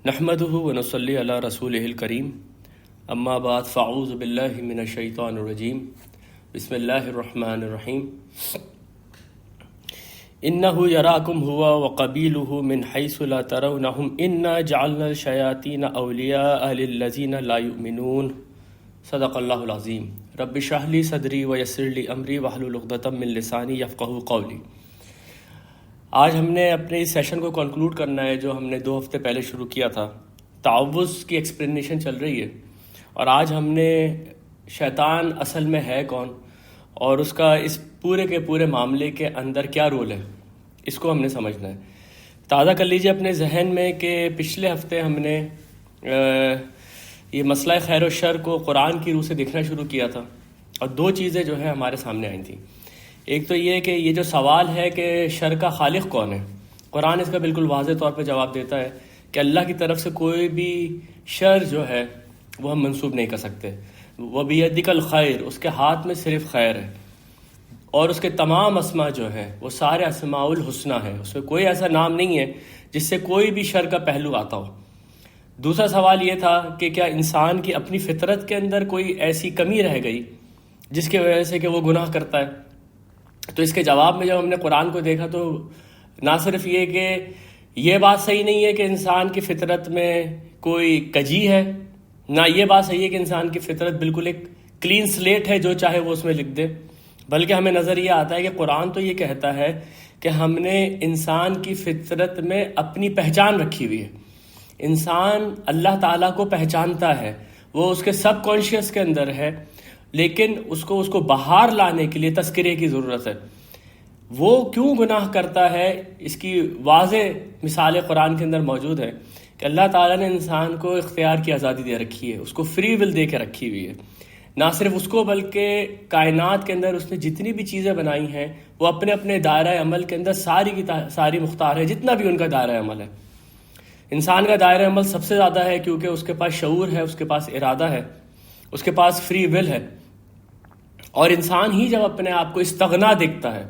نحمده ونصلي على رسوله الكريم اما بعد فاعوذ بالله من الشیطان الرجیم بسم اللہ الرحمن الرحیم انه یراکم هو وقبیلہ من حیث لا ترونہم انا جعلنا الشیاطین اولیاء للذین لا یؤمنون صدق اللہ العظیم رب اشرح لی صدری ویسر لی امری واحلل عقدۃ من لسانی یفقہوا قولی۔ آج ہم نے اپنے اس سیشن کو کنکلوڈ کرنا ہے جو ہم نے 2 ہفتے پہلے شروع کیا تھا۔ تعوذ کی ایکسپلینیشن چل رہی ہے اور آج ہم نے شیطان اصل میں ہے کون اور اس کا اس پورے کے پورے معاملے کے اندر کیا رول ہے، اس کو ہم نے سمجھنا ہے۔ تازہ کر لیجئے اپنے ذہن میں کہ پچھلے ہفتے ہم نے یہ مسئلہ خیر و شر کو قرآن کی روح سے دیکھنا شروع کیا تھا اور 2 چیزیں جو ہے ہمارے سامنے آئی تھیں۔ ایک تو یہ کہ یہ جو سوال ہے کہ شر کا خالق کون ہے، قرآن اس کا بالکل واضح طور پہ جواب دیتا ہے کہ اللہ کی طرف سے کوئی بھی شر جو ہے وہ ہم منسوب نہیں کر سکتے۔ وَبِيَدِكَ الْخَيْرُ، اس کے ہاتھ میں صرف خیر ہے، اور اس کے تمام اسماء جو ہیں وہ سارے اسماء الحسنی ہیں، اس میں کوئی ایسا نام نہیں ہے جس سے کوئی بھی شر کا پہلو آتا ہو۔ دوسرا سوال یہ تھا کہ کیا انسان کی اپنی فطرت کے اندر کوئی ایسی کمی رہ گئی جس کی وجہ سے کہ وہ گناہ کرتا ہے؟ تو اس کے جواب میں جب ہم نے قرآن کو دیکھا تو نہ صرف یہ کہ یہ بات صحیح نہیں ہے کہ انسان کی فطرت میں کوئی کجی ہے، نہ یہ بات صحیح ہے کہ انسان کی فطرت بالکل ایک کلین سلیٹ ہے جو چاہے وہ اس میں لکھ دے، بلکہ ہمیں نظر یہ آتا ہے کہ قرآن تو یہ کہتا ہے کہ ہم نے انسان کی فطرت میں اپنی پہچان رکھی ہوئی ہے۔ انسان اللہ تعالیٰ کو پہچانتا ہے، وہ اس کے سب کانشیس کے اندر ہے، لیکن اس کو باہر لانے کے لیے تذکرے کی ضرورت ہے۔ وہ کیوں گناہ کرتا ہے، اس کی واضح مثال قرآن کے اندر موجود ہے کہ اللہ تعالیٰ نے انسان کو اختیار کی آزادی دے رکھی ہے، اس کو فری ول دے کے رکھی ہوئی ہے۔ نہ صرف اس کو بلکہ کائنات کے اندر اس نے جتنی بھی چیزیں بنائی ہیں وہ اپنے اپنے دائرہ عمل کے اندر ساری کی ساری مختار ہے، جتنا بھی ان کا دائرہ عمل ہے۔ انسان کا دائرہ عمل سب سے زیادہ ہے کیونکہ اس کے پاس شعور ہے، اس کے پاس ارادہ ہے، اس کے پاس فری ول ہے۔ اور انسان ہی جب اپنے آپ کو استغنا دیکھتا ہے،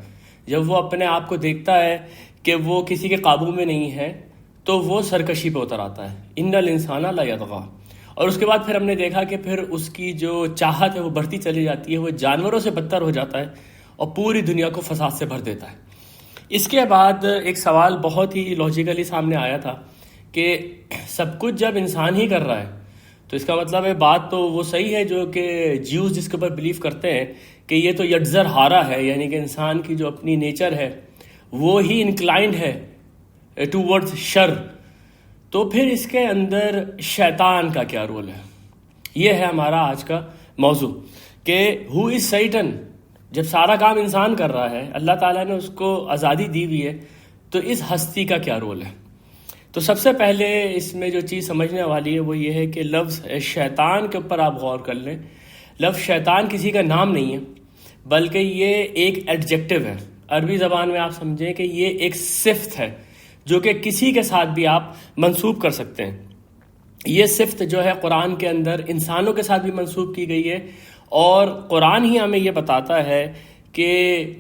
جب وہ اپنے آپ کو دیکھتا ہے کہ وہ کسی کے قابو میں نہیں ہے، تو وہ سرکشی پہ اتر آتا ہے۔ ان الانسان لا یطغی۔ اور اس کے بعد پھر ہم نے دیکھا کہ پھر اس کی جو چاہت ہے وہ بڑھتی چلی جاتی ہے، وہ جانوروں سے بدتر ہو جاتا ہے اور پوری دنیا کو فساد سے بھر دیتا ہے۔ اس کے بعد ایک سوال بہت ہی لاجیکلی سامنے آیا تھا کہ سب کچھ جب انسان ہی کر رہا ہے تو اس کا مطلب ہے بات تو وہ صحیح ہے جو کہ جیوز جس کے اوپر بلیو کرتے ہیں کہ یہ تو یجزر ہارا ہے، یعنی کہ انسان کی جو اپنی نیچر ہے وہ ہی انکلائنڈ ہے ٹو ورڈز شر۔ تو پھر اس کے اندر شیطان کا کیا رول ہے؟ یہ ہے ہمارا آج کا موضوع کہ ہو از سیٹن۔ جب سارا کام انسان کر رہا ہے، اللہ تعالیٰ نے اس کو آزادی دی ہوئی ہے، تو اس ہستی کا کیا رول ہے؟ تو سب سے پہلے اس میں جو چیز سمجھنے والی ہے وہ یہ ہے کہ لفظ شیطان کے اوپر آپ غور کر لیں۔ لفظ شیطان کسی کا نام نہیں ہے بلکہ یہ ایک ایڈجیکٹو ہے۔ عربی زبان میں آپ سمجھیں کہ یہ ایک صفت ہے جو کہ کسی کے ساتھ بھی آپ منسوب کر سکتے ہیں۔ یہ صفت جو ہے قرآن کے اندر انسانوں کے ساتھ بھی منسوب کی گئی ہے، اور قرآن ہی ہمیں یہ بتاتا ہے کہ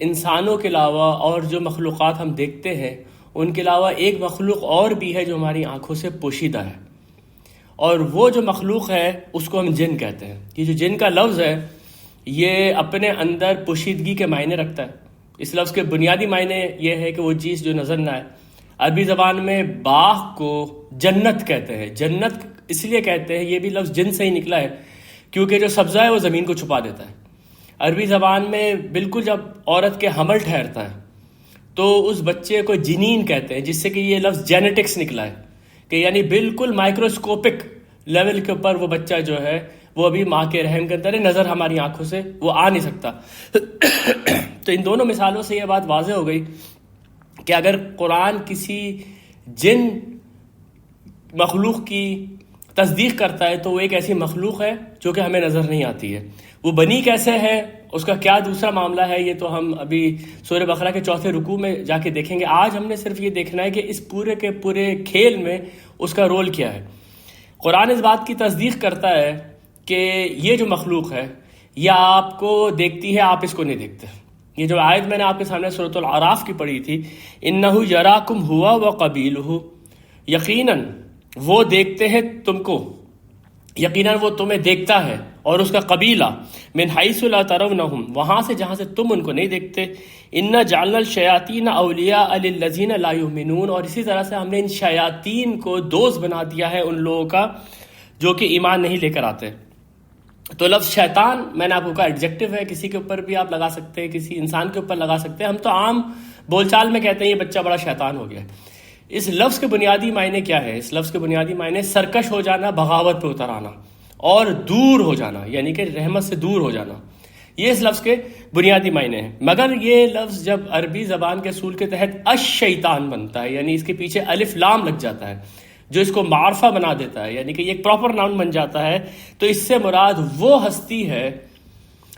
انسانوں کے علاوہ اور جو مخلوقات ہم دیکھتے ہیں ان کے علاوہ ایک مخلوق اور بھی ہے جو ہماری آنکھوں سے پوشیدہ ہے، اور وہ جو مخلوق ہے اس کو ہم جن کہتے ہیں۔ یہ جو جن کا لفظ ہے یہ اپنے اندر پوشیدگی کے معنی رکھتا ہے۔ اس لفظ کے بنیادی معنی یہ ہے کہ وہ چیز جو نظر نہ آئے۔ عربی زبان میں باغ کو جنت کہتے ہیں۔ جنت اس لیے کہتے ہیں، یہ بھی لفظ جن سے ہی نکلا ہے کیونکہ جو سبزہ ہے وہ زمین کو چھپا دیتا ہے۔ عربی زبان میں بالکل جب عورت کے حمل ٹھہرتا ہے تو اس بچے کو جنین کہتے ہیں، جس سے کہ یہ لفظ جینیٹکس نکلا ہے کہ یعنی بالکل مائکروسکوپک لیول کے اوپر وہ بچہ جو ہے وہ ابھی ماں کے رحم کے اندر ہے، نظر ہماری آنکھوں سے وہ آ نہیں سکتا۔ تو ان دونوں مثالوں سے یہ بات واضح ہو گئی کہ اگر قرآن کسی جن مخلوق کی تصدیق کرتا ہے تو وہ ایک ایسی مخلوق ہے جو کہ ہمیں نظر نہیں آتی ہے۔ وہ بنی کیسے ہے، اس کا کیا دوسرا معاملہ ہے، یہ تو ہم ابھی سورہ بقرہ کے 4 رکوع میں جا کے دیکھیں گے۔ آج ہم نے صرف یہ دیکھنا ہے کہ اس پورے کے پورے کھیل میں اس کا رول کیا ہے۔ قرآن اس بات کی تصدیق کرتا ہے کہ یہ جو مخلوق ہے یہ آپ کو دیکھتی ہے، آپ اس کو نہیں دیکھتے۔ یہ جو آیت میں نے آپ کے سامنے سورۃ الاعراف کی پڑھی تھی، انہ یراکم ہوا وقبیلہ، یقیناً وہ دیکھتے ہیں تم کو، یقیناً وہ تمہیں دیکھتا ہے، اور اس کا قبیلہ من حیث لا ترونہم، وہاں سے جہاں سے تم ان کو نہیں دیکھتے، انا جعلنا الشیاطین اولیاء للذین لا یؤمنون، اور اسی طرح سے ہم نے ان شیاطین کو دوست بنا دیا ہے ان لوگوں کا جو کہ ایمان نہیں لے کر آتے۔ تو لفظ شیطان میں نے آپ کو کہا ایڈجیکٹو ہے، کسی کے اوپر بھی آپ لگا سکتے ہیں، کسی انسان کے اوپر لگا سکتے ہیں، ہم تو عام بول چال میں کہتے ہیں یہ بچہ بڑا شیطان ہو گیا۔ اس لفظ کے بنیادی معنی کیا ہے؟ اس لفظ کے بنیادی معنی سرکش ہو جانا، بغاوت پہ اتر آنا اور دور ہو جانا، یعنی کہ رحمت سے دور ہو جانا، یہ اس لفظ کے بنیادی معنی ہیں۔ مگر یہ لفظ جب عربی زبان کے اصول کے تحت الشیطان بنتا ہے، یعنی اس کے پیچھے الف لام لگ جاتا ہے جو اس کو معرفہ بنا دیتا ہے، یعنی کہ یہ ایک پراپر ناؤن بن جاتا ہے، تو اس سے مراد وہ ہستی ہے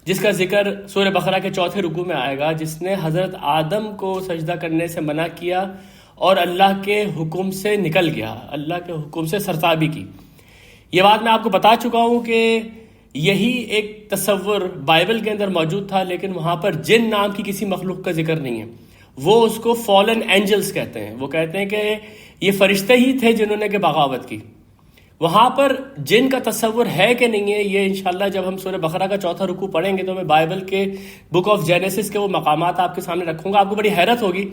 جس کا ذکر سورہ بقرہ کے 4 رکوع میں آئے گا، جس نے حضرت آدم کو سجدہ کرنے سے منع کیا اور اللہ کے حکم سے نکل گیا، اللہ کے حکم سے سرتابی کی۔ یہ بات میں آپ کو بتا چکا ہوں کہ یہی ایک تصور بائبل کے اندر موجود تھا، لیکن وہاں پر جن نام کی کسی مخلوق کا ذکر نہیں ہے، وہ اس کو فالن اینجلز کہتے ہیں، وہ کہتے ہیں کہ یہ فرشتے ہی تھے جنہوں نے کہ بغاوت کی۔ وہاں پر جن کا تصور ہے کہ نہیں ہے، یہ انشاءاللہ جب ہم سورہ بقرہ کا 4 رکوع پڑھیں گے تو میں بائبل کے بک آف جینیسس کے وہ مقامات آپ کے سامنے رکھوں گا۔ آپ کو بڑی حیرت ہوگی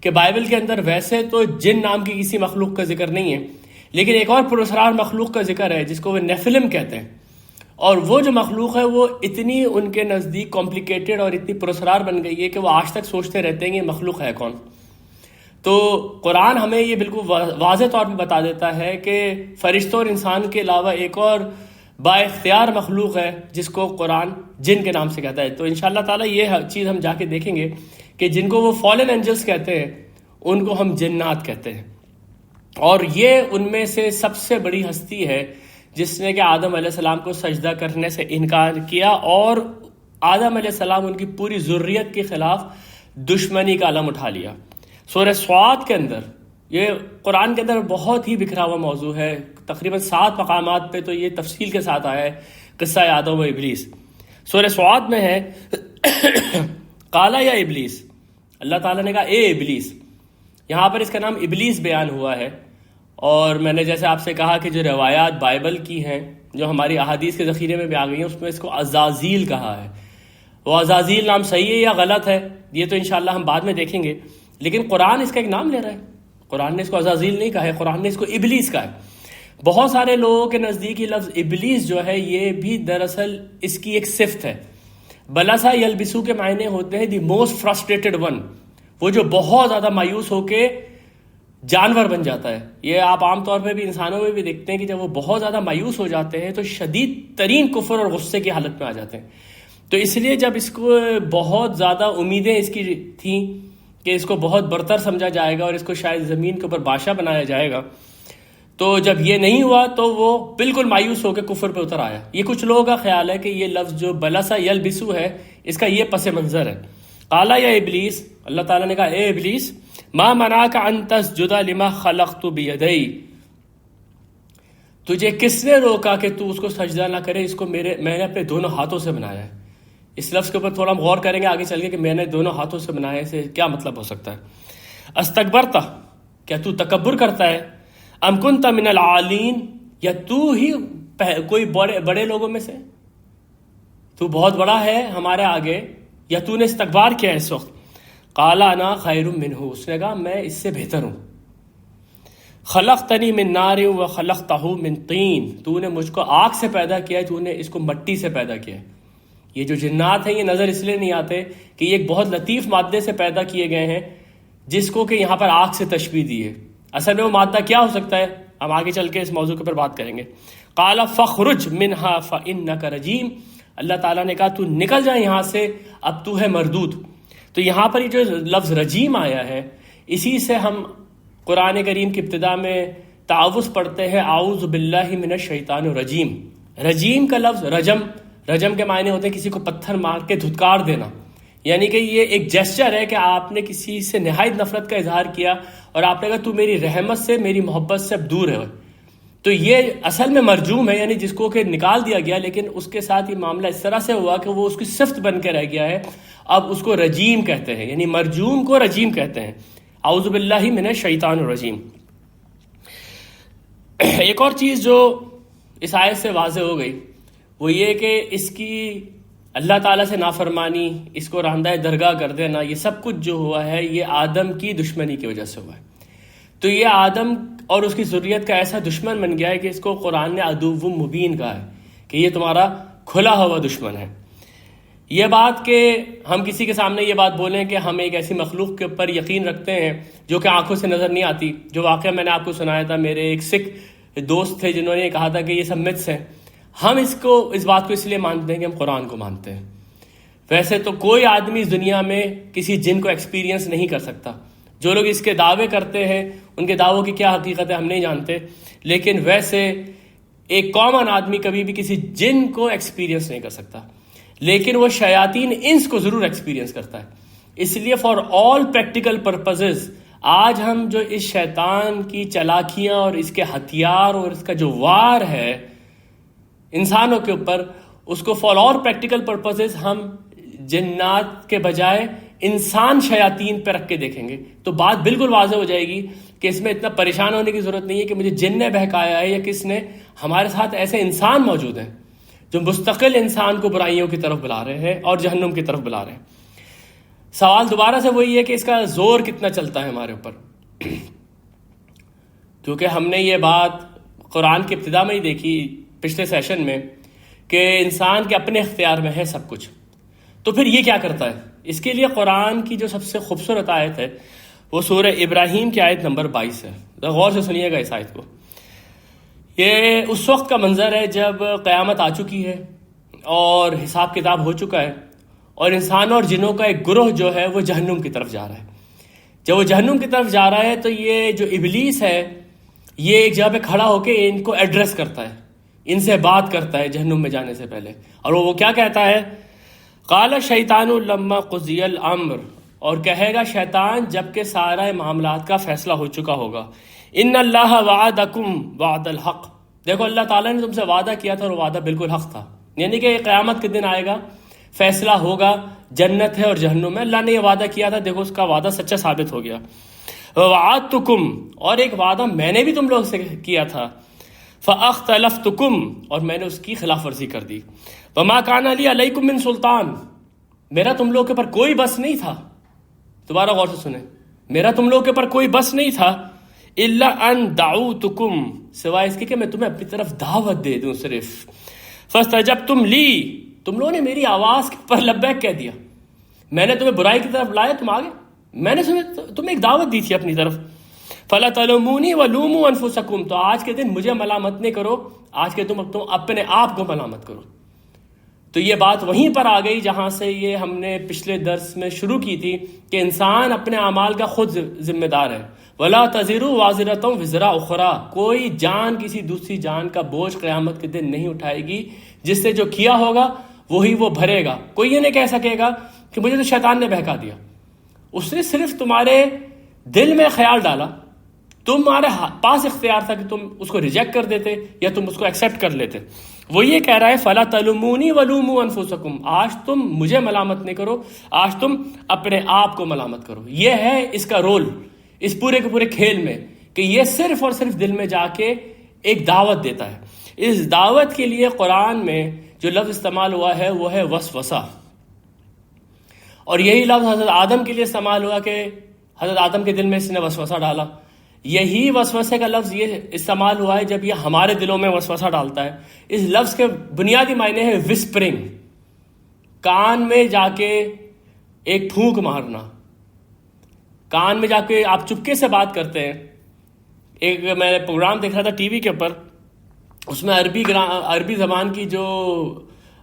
کہ بائبل کے اندر ویسے تو جن نام کی کسی مخلوق کا ذکر نہیں ہے، لیکن ایک اور پراسرار مخلوق کا ذکر ہے جس کو وہ نیفلم کہتے ہیں، اور وہ جو مخلوق ہے وہ اتنی ان کے نزدیک کمپلیکیٹڈ اور اتنی پراسرار بن گئی ہے کہ وہ آج تک سوچتے رہتے ہیں کہ یہ مخلوق ہے کون۔ تو قرآن ہمیں یہ بالکل واضح طور پہ بتا دیتا ہے کہ فرشتوں اور انسان کے علاوہ ایک اور با اختیار مخلوق ہے جس کو قرآن جن کے نام سے کہتا ہے۔ تو انشاءاللہ تعالی یہ چیز ہم جا کے دیکھیں گے کہ جن کو وہ فالن اینجلز کہتے ہیں ان کو ہم جنات کہتے ہیں، اور یہ ان میں سے سب سے بڑی ہستی ہے جس نے کہ آدم علیہ السلام کو سجدہ کرنے سے انکار کیا، اور آدم علیہ السلام ان کی پوری ذریت کے خلاف دشمنی کا علم اٹھا لیا۔ سورہ صاد کے اندر، یہ قرآن کے اندر بہت ہی بکھرا ہوا موضوع ہے، تقریباً 7 مقامات پہ تو یہ تفصیل کے ساتھ آیا ہے قصہ آدم و ابلیس۔ سورہ صاد میں ہے قالا یا ابلیس، اللہ تعالیٰ نے کہا اے ابلیس، یہاں پر اس کا نام ابلیس بیان ہوا ہے، اور میں نے جیسے آپ سے کہا کہ جو روایات بائبل کی ہیں جو ہماری احادیث کے ذخیرے میں بھی آ گئی ہیں، اس میں اس کو عزازیل کہا ہے۔ وہ عزازیل نام صحیح ہے یا غلط ہے یہ تو انشاءاللہ ہم بعد میں دیکھیں گے، لیکن قرآن اس کا ایک نام لے رہا ہے۔ قرآن نے اس کو عزازیل نہیں کہا ہے، قرآن نے اس کو ابلیس کہا ہے۔ بہت سارے لوگوں کے نزدیک یہ لفظ ابلیس جو ہے یہ بھی دراصل اس کی ایک صفت ہے۔ بلسا یلبسو کے معنی ہوتے ہیں دی موسٹ فرسٹریٹڈ ون، وہ جو بہت زیادہ مایوس ہو کے جانور بن جاتا ہے۔ یہ آپ عام طور پہ بھی انسانوں میں بھی دیکھتے ہیں کہ جب وہ بہت زیادہ مایوس ہو جاتے ہیں تو شدید ترین کفر اور غصے کی حالت میں آ جاتے ہیں۔ تو اس لیے جب اس کو بہت زیادہ امیدیں اس کی تھیں کہ اس کو بہت برتر سمجھا جائے گا اور اس کو شاید زمین کے اوپر بادشاہ بنایا جائے گا، تو جب یہ نہیں ہوا تو وہ بالکل مایوس ہو کے کفر پہ اتر آیا۔ یہ کچھ لوگوں کا خیال ہے کہ یہ لفظ جو بلسا یلبسو ہے اس کا یہ پس منظر ہے۔ قالا یا ابلیس، اللہ تعالیٰ نے کہا اے ابلیس، ما منعک ان تسجد لما خلقت بیدی، تجھے کس نے روکا کہ تو اس کو سجدہ نہ کرے، اس کو میں نے اپنے دونوں ہاتھوں سے بنایا ہے۔ اس لفظ کے اوپر تھوڑا ہم غور کریں گے آگے چل کے کہ میں نے دونوں ہاتھوں سے بنایا سے کیا مطلب ہو سکتا ہے۔ استکبرت، کیا تو تکبر کرتا ہے، ام کنت من العالین، یا تو ہی کوئی بڑے لوگوں میں سے، تو بہت بڑا ہے ہمارے آگے، یا تو نے استکبار کیا ہے اس وقت۔ قال انا خیر منہ، اس نے کہا میں اس سے بہتر ہوں۔ خلقتنی من نار و خلقتہ من طین، تو نے مجھ کو آگ سے پیدا کیا ہے، تو نے اس کو مٹی سے پیدا کیا ہے۔ یہ جو جنات ہیں یہ نظر اس لیے نہیں آتے کہ یہ ایک بہت لطیف مادے سے پیدا کیے گئے ہیں جس کو کہ یہاں پر آگ سے تشبیہ دی ہے۔ اصل میں وہ مادہ کیا ہو سکتا ہے ہم آگے چل کے اس موضوع کے اوپر بات کریں گے۔ قال فخرج منہا فانک رجیم، اللہ تعالیٰ نے کہا تو نکل جا یہاں سے، اب تو ہے مردود۔ تو یہاں پر یہ جو لفظ رجیم آیا ہے اسی سے ہم قرآن کریم کی ابتدا میں تعوذ پڑھتے ہیں، اعوذ باللہ من الشیطان الرجیم۔ رجیم کا لفظ رجم کے معنی ہوتے ہیں کسی کو پتھر مار کے دھتکار دینا، یعنی کہ یہ ایک جیسچر ہے کہ آپ نے کسی سے نہایت نفرت کا اظہار کیا اور آپ نے کہا تو میری رحمت سے، میری محبت سے اب دور ہے۔ تو یہ اصل میں مرجوم ہے، یعنی جس کو کہ نکال دیا گیا، لیکن اس کے ساتھ یہ معاملہ اس طرح سے ہوا کہ وہ اس کی صفت بن کے رہ گیا ہے، اب اس کو رجیم کہتے ہیں، یعنی مرجوم کو رجیم کہتے ہیں۔ اعوذ باللہ من الشیطان الرجیم۔ ایک اور چیز جو اس آیت سے واضح ہو گئی وہ یہ کہ اس کی اللہ تعالیٰ سے نافرمانی، اس کو راندہ درگاہ کر دینا، یہ سب کچھ جو ہوا ہے یہ آدم کی دشمنی کی وجہ سے ہوا ہے. تو یہ آدم اور اس کی ذریت کا ایسا دشمن بن گیا ہے کہ اس کو قرآن نے عدو مبین کہا ہے کہ یہ تمہارا کھلا ہوا دشمن ہے. یہ بات کہ ہم کسی کے سامنے یہ بات بولیں کہ ہم ایک ایسی مخلوق کے اوپر یقین رکھتے ہیں جو کہ آنکھوں سے نظر نہیں آتی، جو واقعہ میں نے آپ کو سنایا تھا، میرے ایک سکھ دوست تھے جنہوں نے کہا تھا کہ یہ سب متس ہیں. ہم اس بات کو اس لیے مانتے ہیں کہ ہم قرآن کو مانتے ہیں. ویسے تو کوئی آدمی اس دنیا میں کسی جن کو ایکسپیرینس نہیں کر سکتا. جو لوگ اس کے دعوے کرتے ہیں ان کے دعووں کی کیا حقیقت ہے ہم نہیں جانتے، لیکن ویسے ایک کامن آدمی کبھی بھی کسی جن کو ایکسپیرینس نہیں کر سکتا، لیکن وہ شیاطین انس کو ضرور ایکسپیرینس کرتا ہے. اس لیے فار آل پریکٹیکل پرپزز آج ہم جو اس شیطان کی چالاکیاں اور اس کے ہتھیار اور اس کا جو وار ہے انسانوں کے اوپر، اس کو فار آل پریکٹیکل پرپزز ہم جنات کے بجائے انسان شیاطین پہ رکھ کے دیکھیں گے تو بات بالکل واضح ہو جائے گی کہ اس میں اتنا پریشان ہونے کی ضرورت نہیں ہے کہ مجھے جن نے بہکایا ہے یا کس نے. ہمارے ساتھ ایسے انسان موجود ہیں جو مستقل انسان کو برائیوں کی طرف بلا رہے ہیں اور جہنم کی طرف بلا رہے ہیں. سوال دوبارہ سے وہی ہے کہ اس کا زور کتنا چلتا ہے ہمارے اوپر، کیونکہ ہم نے یہ بات قرآن کی ابتدا میں ہی دیکھی پچھلے سیشن میں کہ انسان کے اپنے اختیار میں ہے سب کچھ. تو پھر یہ کیا کرتا ہے؟ اس کے لیے قرآن کی جو سب سے خوبصورت آیت ہے وہ سورہ ابراہیم کی آیت نمبر 22 ہے. غور سے سنیے گا اس آیت کو. یہ اس وقت کا منظر ہے جب قیامت آ چکی ہے اور حساب کتاب ہو چکا ہے اور انسانوں اور جنوں کا ایک گروہ جو ہے وہ جہنم کی طرف جا رہا ہے. جب وہ جہنم کی طرف جا رہا ہے تو یہ جو ابلیس ہے یہ ایک جگہ پہ کھڑا ہو کے ان کو ایڈریس کرتا ہے، ان سے بات کرتا ہے جہنم میں جانے سے پہلے. اور وہ کیا کہتا ہے؟ قال الشیطان لما قضی الامر، اور کہے گا شیطان جب کہ سارا معاملات کا فیصلہ ہو چکا ہوگا، ان اللہ وعدکم وعد الحق، دیکھو اللہ تعالیٰ نے تم سے وعدہ کیا تھا اور وعدہ بالکل حق تھا. یعنی کہ قیامت کے دن آئے گا، فیصلہ ہوگا، جنت ہے اور جہنم ہے. اللہ نے یہ وعدہ کیا تھا، دیکھو اس کا وعدہ سچا ثابت ہو گیا. وعدتکم، اور ایک وعدہ میں نے بھی تم لوگ سے کیا تھا. فاختلفتکم، اور میں نے اس کی خلاف ورزی کر دی. وما کان لی علیکم من سلطان، میرا تم لوگ کے پر کوئی بس نہیں تھا. دوبارہ غور سے سنیں، میرا تم لوگ کے پر کوئی بس نہیں تھا. الا ان دعوتکم، سوائے اس کے کہ میں تمہیں اپنی طرف دعوت دے دوں صرف. فاستجبتم لی، تم لوگوں نے میری آواز پر لبیک کہہ دیا. میں نے تمہیں برائی کی طرف بلایا، تم آگے، میں نے تمہیں ایک دعوت دی تھی اپنی طرف. فلا تلومونی ولوموا انفسکم، تو آج کے دن مجھے ملامت نہیں کرو، آج کے تم اپنے آپ کو ملامت کرو. تو یہ بات وہیں پر آ گئی جہاں سے یہ ہم نے پچھلے درس میں شروع کی تھی کہ انسان اپنے اعمال کا خود ذمہ دار ہے. ولا تزر وازرۃ وزر اخرى، کوئی جان کسی دوسری جان کا بوجھ قیامت کے دن نہیں اٹھائے گی. جس سے جو کیا ہوگا وہی وہ بھرے گا. کوئی یہ نہیں کہہ سکے گا کہ مجھے تو شیطان نے بہکا دیا. اس نے صرف تمہارے دل میں خیال ڈالا، تمہارے پاس اختیار تھا کہ تم اس کو ریجیکٹ کر دیتے یا تم اس کو ایکسیپٹ کر لیتے. وہ یہ کہہ رہا ہے فلا تلومونی ولوموا انفسکم، آج تم مجھے ملامت نہیں کرو، آج تم اپنے آپ کو ملامت کرو. یہ ہے اس کا رول اس پورے کے پورے کھیل میں کہ یہ صرف اور صرف دل میں جا کے ایک دعوت دیتا ہے. اس دعوت کے لیے قرآن میں جو لفظ استعمال ہوا ہے وہ ہے وسوسہ، اور یہی لفظ حضرت آدم کے لیے استعمال ہوا کہ حضرت آدم کے دل میں اس نے وسوسہ ڈالا. یہی وسوسے کا لفظ یہ استعمال ہوا ہے جب یہ ہمارے دلوں میں وسوسہ ڈالتا ہے. اس لفظ کے بنیادی معنی ہے وسپرنگ، کان میں جا کے ایک پھونک مارنا. کان میں جا کے آپ چپکے سے بات کرتے ہیں. ایک میں نے پروگرام دیکھ رہا تھا ٹی وی کے اوپر، اس میں عربی زبان کی جو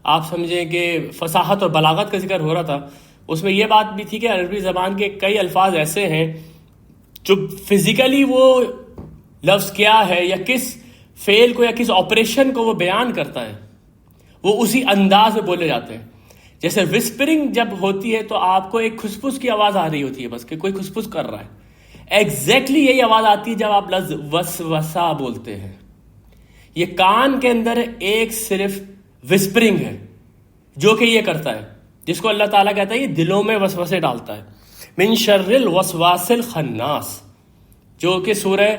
آپ سمجھیں کہ فصاحت اور بلاغت کا ذکر ہو رہا تھا. اس میں یہ بات بھی تھی کہ عربی زبان کے کئی الفاظ ایسے ہیں جو فزیکلی وہ لفظ کیا ہے یا کس فعل کو یا کس آپریشن کو وہ بیان کرتا ہے وہ اسی انداز میں بولے جاتے ہیں. جیسے وسپرنگ جب ہوتی ہے تو آپ کو ایک کھسپس کی آواز آ رہی ہوتی ہے، بس کہ کوئی کھسپس کر رہا ہے. ایگزیکٹلی یہی آواز آتی ہے جب آپ لفظ وسوسہ بولتے ہیں. یہ کان کے اندر ایک صرف وسپرنگ ہے جو کہ یہ کرتا ہے، جس کو اللہ تعالیٰ کہتا ہے یہ دلوں میں وسوسے ڈالتا ہے. من شر الوسواس الخناس، جو کہ سورہ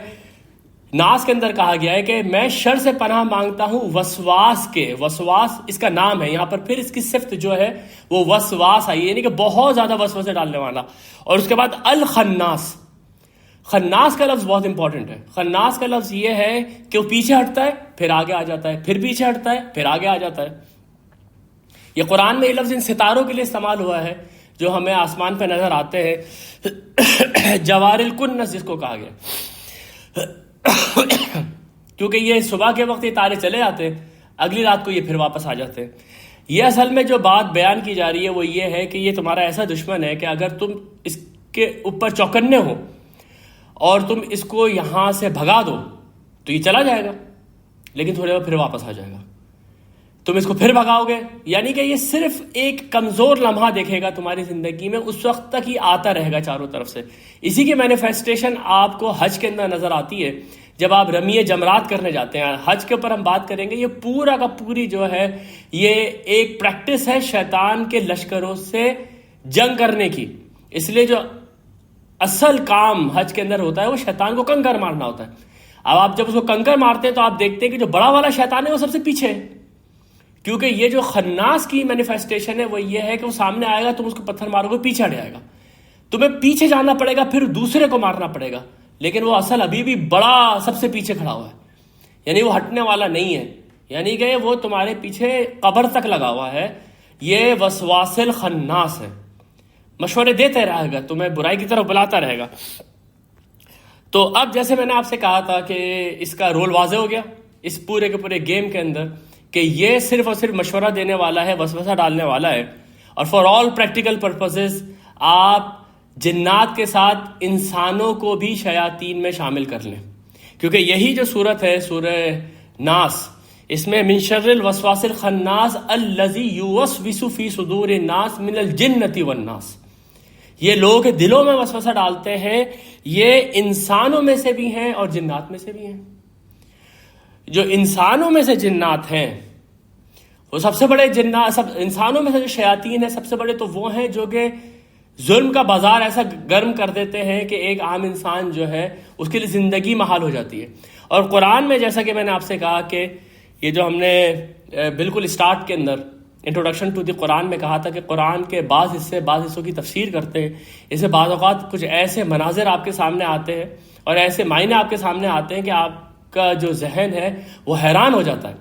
ناس کے اندر کہا گیا ہے کہ میں شر سے پناہ مانگتا ہوں وسواس کے. وسواس اس کا نام ہے, یہاں پر پھر اس کی صفت جو ہے وہ وسواس آئی ہے, یعنی کہ بہت زیادہ وسوسے ڈالنے والا. اور اس کے بعد الخناس. خناس کا لفظ بہت امپورٹنٹ ہے. خناس کا لفظ یہ ہے کہ وہ پیچھے ہٹتا ہے پھر آگے آ جاتا ہے, پھر پیچھے ہٹتا ہے پھر آگے آ جاتا ہے. یہ قرآن میں یہ لفظ ان ستاروں کے لیے استعمال ہوا ہے جو ہمیں آسمان پہ نظر آتے ہیں, جوار الکنس جس کو کہا گیا, کیونکہ یہ صبح کے وقت یہ تارے چلے آتے ہیں, اگلی رات کو یہ پھر واپس آ جاتے ہیں. یہ اصل میں جو بات بیان کی جا رہی ہے وہ یہ ہے کہ یہ تمہارا ایسا دشمن ہے کہ اگر تم اس کے اوپر چوکنے ہو اور تم اس کو یہاں سے بھگا دو تو یہ چلا جائے گا, لیکن تھوڑے وقت پھر واپس آ جائے گا. تم اس کو پھر بھگاؤ گے, یعنی کہ یہ صرف ایک کمزور لمحہ دیکھے گا تمہاری زندگی میں, اس وقت تک ہی آتا رہے گا چاروں طرف سے. اسی کی مینیفیسٹیشن آپ کو حج کے اندر نظر آتی ہے جب آپ رمی جمرات کرنے جاتے ہیں. حج کے اوپر ہم بات کریں گے. یہ پورا کا پوری جو ہے یہ ایک پریکٹس ہے شیطان کے لشکروں سے جنگ کرنے کی. اس لیے جو اصل کام حج کے اندر ہوتا ہے وہ شیطان کو کنکر مارنا ہوتا ہے. اب آپ جب اس کو کنکر مارتے ہیں تو آپ دیکھتے ہیں کہ جو بڑا والا شیطان ہے وہ سب سے پیچھے ہے, کیونکہ یہ جو خناس کی مینیفیسٹیشن ہے وہ یہ ہے کہ وہ سامنے آئے گا, تم اس کو پتھر مارو گے پیچھے ہٹ جائے گا, تمہیں پیچھے جانا پڑے گا, پھر دوسرے کو مارنا پڑے گا, لیکن وہ اصل ابھی بھی بڑا سب سے پیچھے کھڑا ہوا ہے, یعنی وہ ہٹنے والا نہیں ہے, یعنی کہ وہ تمہارے پیچھے قبر تک لگا ہوا ہے. یہ وسواس الخناس ہے, مشورے دیتے رہے گا, تمہیں برائی کی طرف بلاتا رہے گا. تو اب جیسے میں نے آپ سے کہا تھا کہ اس کا رول واضح ہو گیا اس پورے کے پورے گیم کے اندر کہ یہ صرف اور صرف مشورہ دینے والا ہے, وسوسہ ڈالنے والا ہے. اور فار آل پریکٹیکل پرپسز آپ جنات کے ساتھ انسانوں کو بھی شیاطین میں شامل کر لیں, کیونکہ یہی جو صورت ہے سورہ ناس, اس میں من شر الوسواس الخناس الذی یوسوس فی صدور الناس من الجنۃ والناس. یہ لوگ دلوں میں وسوسہ ڈالتے ہیں, یہ انسانوں میں سے بھی ہیں اور جنات میں سے بھی ہیں. جو انسانوں میں سے جنات ہیں وہ سب سے بڑے جنات, انسانوں میں سے جو شیاطین ہیں سب سے بڑے تو وہ ہیں جو کہ ظلم کا بازار ایسا گرم کر دیتے ہیں کہ ایک عام انسان جو ہے اس کے لیے زندگی محال ہو جاتی ہے. اور قرآن میں جیسا کہ میں نے آپ سے کہا کہ یہ جو ہم نے بالکل اسٹارٹ کے اندر انٹروڈکشن ٹو دی قرآن میں کہا تھا کہ قرآن کے بعض حصوں کی تفسیر کرتے ہیں, اسے بعض اوقات کچھ ایسے مناظر آپ کے سامنے آتے ہیں اور ایسے معنی آپ کے سامنے آتے ہیں کہ آپ کا جو ذہن ہے وہ حیران ہو جاتا ہے.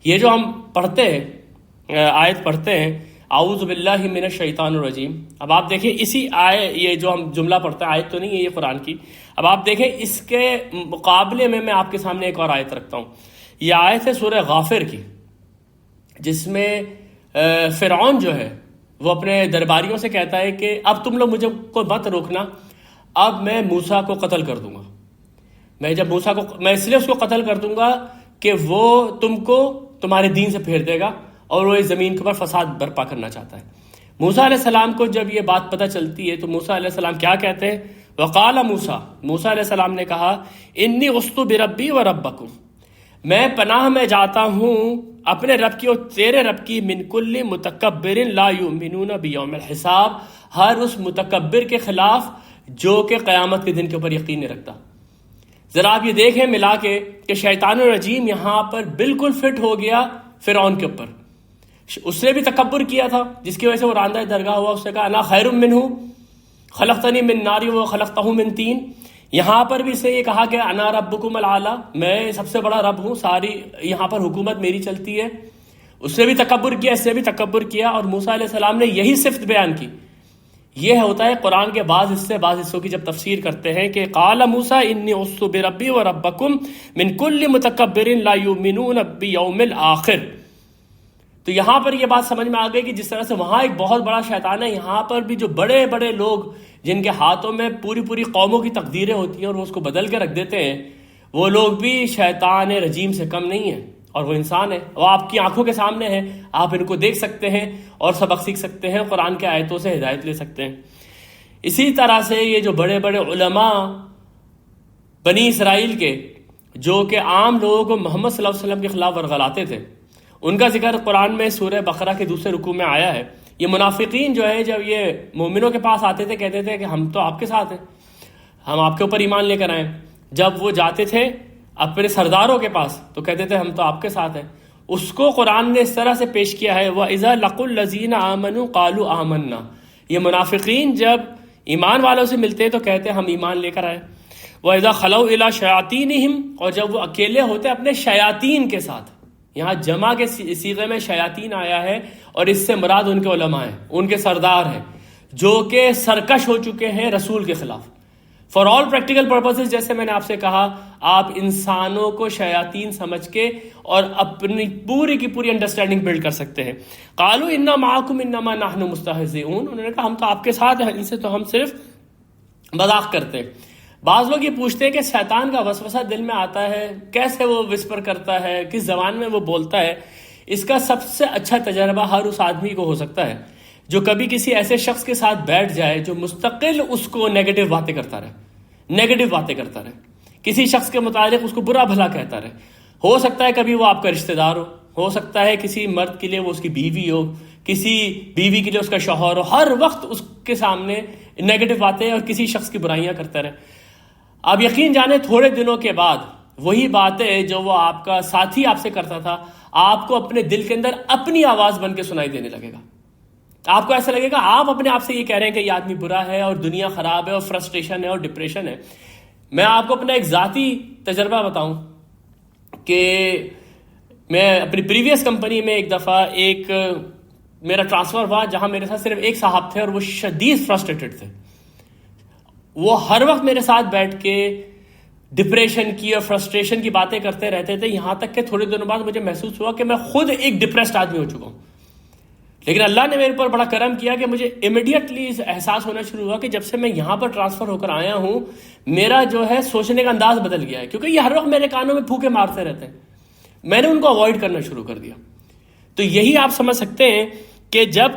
یہ جو ہم پڑھتے ہیں آیت پڑھتے ہیں اعوذ باللہ من الشیطان الرجیم, اب آپ دیکھیں اسی یہ جو ہم جملہ پڑھتے ہیں, آیت تو نہیں ہے یہ قرآن کی, اب آپ دیکھیں اس کے مقابلے میں آپ کے سامنے ایک اور آیت رکھتا ہوں. یہ آیت ہے سورہ غافر کی, جس میں فرعون جو ہے وہ اپنے درباریوں سے کہتا ہے کہ اب تم لوگ مجھے کو مت روکنا, اب میں موسیٰ کو قتل کر دوں گا. میں اس لیے اس کو قتل کر دوں گا کہ وہ تم کو تمہارے دین سے پھیر دے گا اور وہ اس زمین کے اوپر فساد برپا کرنا چاہتا ہے. موسیٰ علیہ السلام کو جب یہ بات پتہ چلتی ہے تو موسیٰ علیہ السلام کیا کہتے ہیں, وقال موسیٰ علیہ السلام نے کہا انی عصت بربی و ربکم, میں پناہ میں جاتا ہوں اپنے رب کی اور تیرے رب کی, من کل متکبر لا یؤمنون بیوم الحساب, ہر اس متکبر کے خلاف جو کہ قیامت کے دن کے اوپر یقین نہیں رکھتا. ذرا آپ یہ دیکھیں ملا کے کہ شیطان الرجیم یہاں پر بالکل فٹ ہو گیا فرعون کے اوپر. اس نے بھی تکبر کیا تھا جس کی وجہ سے وہ راندہ درگاہ ہوا, اس نے کہا انا خیر منہ خلقتنی من نار و خلقتہ من طین. یہاں پر بھی اسے یہ کہا کہ انا ربکم الاعلی, میں سب سے بڑا رب ہوں, ساری یہاں پر حکومت میری چلتی ہے. اس نے بھی تکبر کیا, اس نے بھی تکبر کیا, اور موسیٰ علیہ السلام نے یہی صفت بیان کی. یہ ہوتا ہے قرآن کے بعض حصوں کی جب تفسیر کرتے ہیں کہ قال موسیٰ انی عصت بربی و ربکم من کل متکبر لا یؤمنون بیوم الآخر. تو یہاں پر یہ بات سمجھ میں آ گئی کہ جس طرح سے وہاں ایک بہت بڑا شیطان ہے, یہاں پر بھی جو بڑے بڑے لوگ جن کے ہاتھوں میں پوری پوری قوموں کی تقدیریں ہوتی ہیں اور وہ اس کو بدل کے رکھ دیتے ہیں, وہ لوگ بھی شیطان رجیم سے کم نہیں ہیں, اور وہ انسان ہے, وہ آپ کی آنکھوں کے سامنے ہے, آپ ان کو دیکھ سکتے ہیں اور سبق سیکھ سکتے ہیں, قرآن کے آیتوں سے ہدایت لے سکتے ہیں. اسی طرح سے یہ جو بڑے بڑے علماء بنی اسرائیل کے جو کہ عام لوگوں کو محمد صلی اللہ علیہ وسلم کے خلاف ورغلاتے تھے, ان کا ذکر قرآن میں سورہ بقرہ کے دوسرے رکوع میں آیا ہے. یہ منافقین جو ہے جب یہ مومنوں کے پاس آتے تھے کہتے تھے کہ ہم تو آپ کے ساتھ ہیں, ہم آپ کے اوپر ایمان لے کر آئیں. جب وہ جاتے تھے اپنے سرداروں کے پاس تو کہتے تھے ہم تو آپ کے ساتھ ہیں. اس کو قرآن نے اس طرح سے پیش کیا ہے وَإِذَا لَقُوا الَّذِينَ آمَنُوا قَالُوا آمَنَّا. یہ منافقین جب ایمان والوں سے ملتے تو کہتے ہم ایمان لے کر آئے. وَإِذَا خَلَوْا إِلَىٰ شَيَاطِينِهِمْ، اور جب وہ اکیلے ہوتے اپنے شیاطین کے ساتھ. یہاں جمع کے صیغے میں شیاطین آیا ہے اور اس سے مراد ان کے علماء ہیں، ان کے سردار ہیں جو کہ سرکش ہو چکے ہیں رسول کے خلاف. فار آل پریکٹیکل پرپسز، جیسے میں نے آپ سے کہا، آپ انسانوں کو شیاطین سمجھ کے اور اپنی پوری کی پوری انڈرسٹینڈنگ بلڈ کر سکتے ہیں. قالوا انا معکم انما نحن مستہزئون، انہوں نے کہا ہم تو آپ کے ساتھ ہیں، ان سے تو ہم صرف مذاق کرتے ہیں. بعض لوگ یہ پوچھتے ہیں کہ شیطان کا وسوسہ دل میں آتا ہے، کیسے وہ وسپر کرتا ہے، کس زبان میں وہ بولتا ہے. اس کا سب سے اچھا تجربہ ہر اس آدمی کو ہو سکتا ہے جو کبھی کسی ایسے شخص کے ساتھ بیٹھ جائے جو مستقل اس کو نیگیٹو باتیں کرتا رہے، کسی شخص کے متعلق اس کو برا بھلا کہتا رہے. ہو سکتا ہے کبھی وہ آپ کا رشتہ دار ہو سکتا ہے کسی مرد کے لیے وہ اس کی بیوی ہو، کسی بیوی کے لیے اس کا شوہر ہو، ہر وقت اس کے سامنے نیگیٹو باتیں اور کسی شخص کی برائیاں کرتا رہے. آپ یقین جانیں تھوڑے دنوں کے بعد وہی باتیں جو وہ آپ کا ساتھی آپ سے کرتا تھا آپ کو اپنے دل کے اندر اپنی آواز بن کے سنائی دینے لگے گا. آپ کو ایسا لگے گا آپ اپنے آپ سے یہ کہہ رہے ہیں کہ یہ آدمی برا ہے اور دنیا خراب ہے اور فرسٹریشن ہے اور ڈپریشن ہے. میں آپ کو اپنا ایک ذاتی تجربہ بتاؤں کہ میں اپنی پریویس کمپنی میں ایک دفعہ میرا ٹرانسفر ہوا جہاں میرے ساتھ صرف ایک صاحب تھے اور وہ شدید فرسٹریٹڈ تھے. وہ ہر وقت میرے ساتھ بیٹھ کے ڈپریشن کی اور فرسٹریشن کی باتیں کرتے رہتے تھے، یہاں تک کہ تھوڑے دنوں بعد مجھے محسوس ہوا کہ میں خود ایک ڈپریسڈ آدمی ہو چکا ہوں. لیکن اللہ نے میرے پر بڑا کرم کیا کہ مجھے امیڈیٹلی احساس ہونا شروع ہوا کہ جب سے میں یہاں پر ٹرانسفر ہو کر آیا ہوں میرا جو ہے سوچنے کا انداز بدل گیا ہے، کیونکہ یہ ہر وقت میرے کانوں میں پھونکے مارتے رہتے ہیں. میں نے ان کو اوائڈ کرنا شروع کر دیا. تو یہی آپ سمجھ سکتے ہیں کہ جب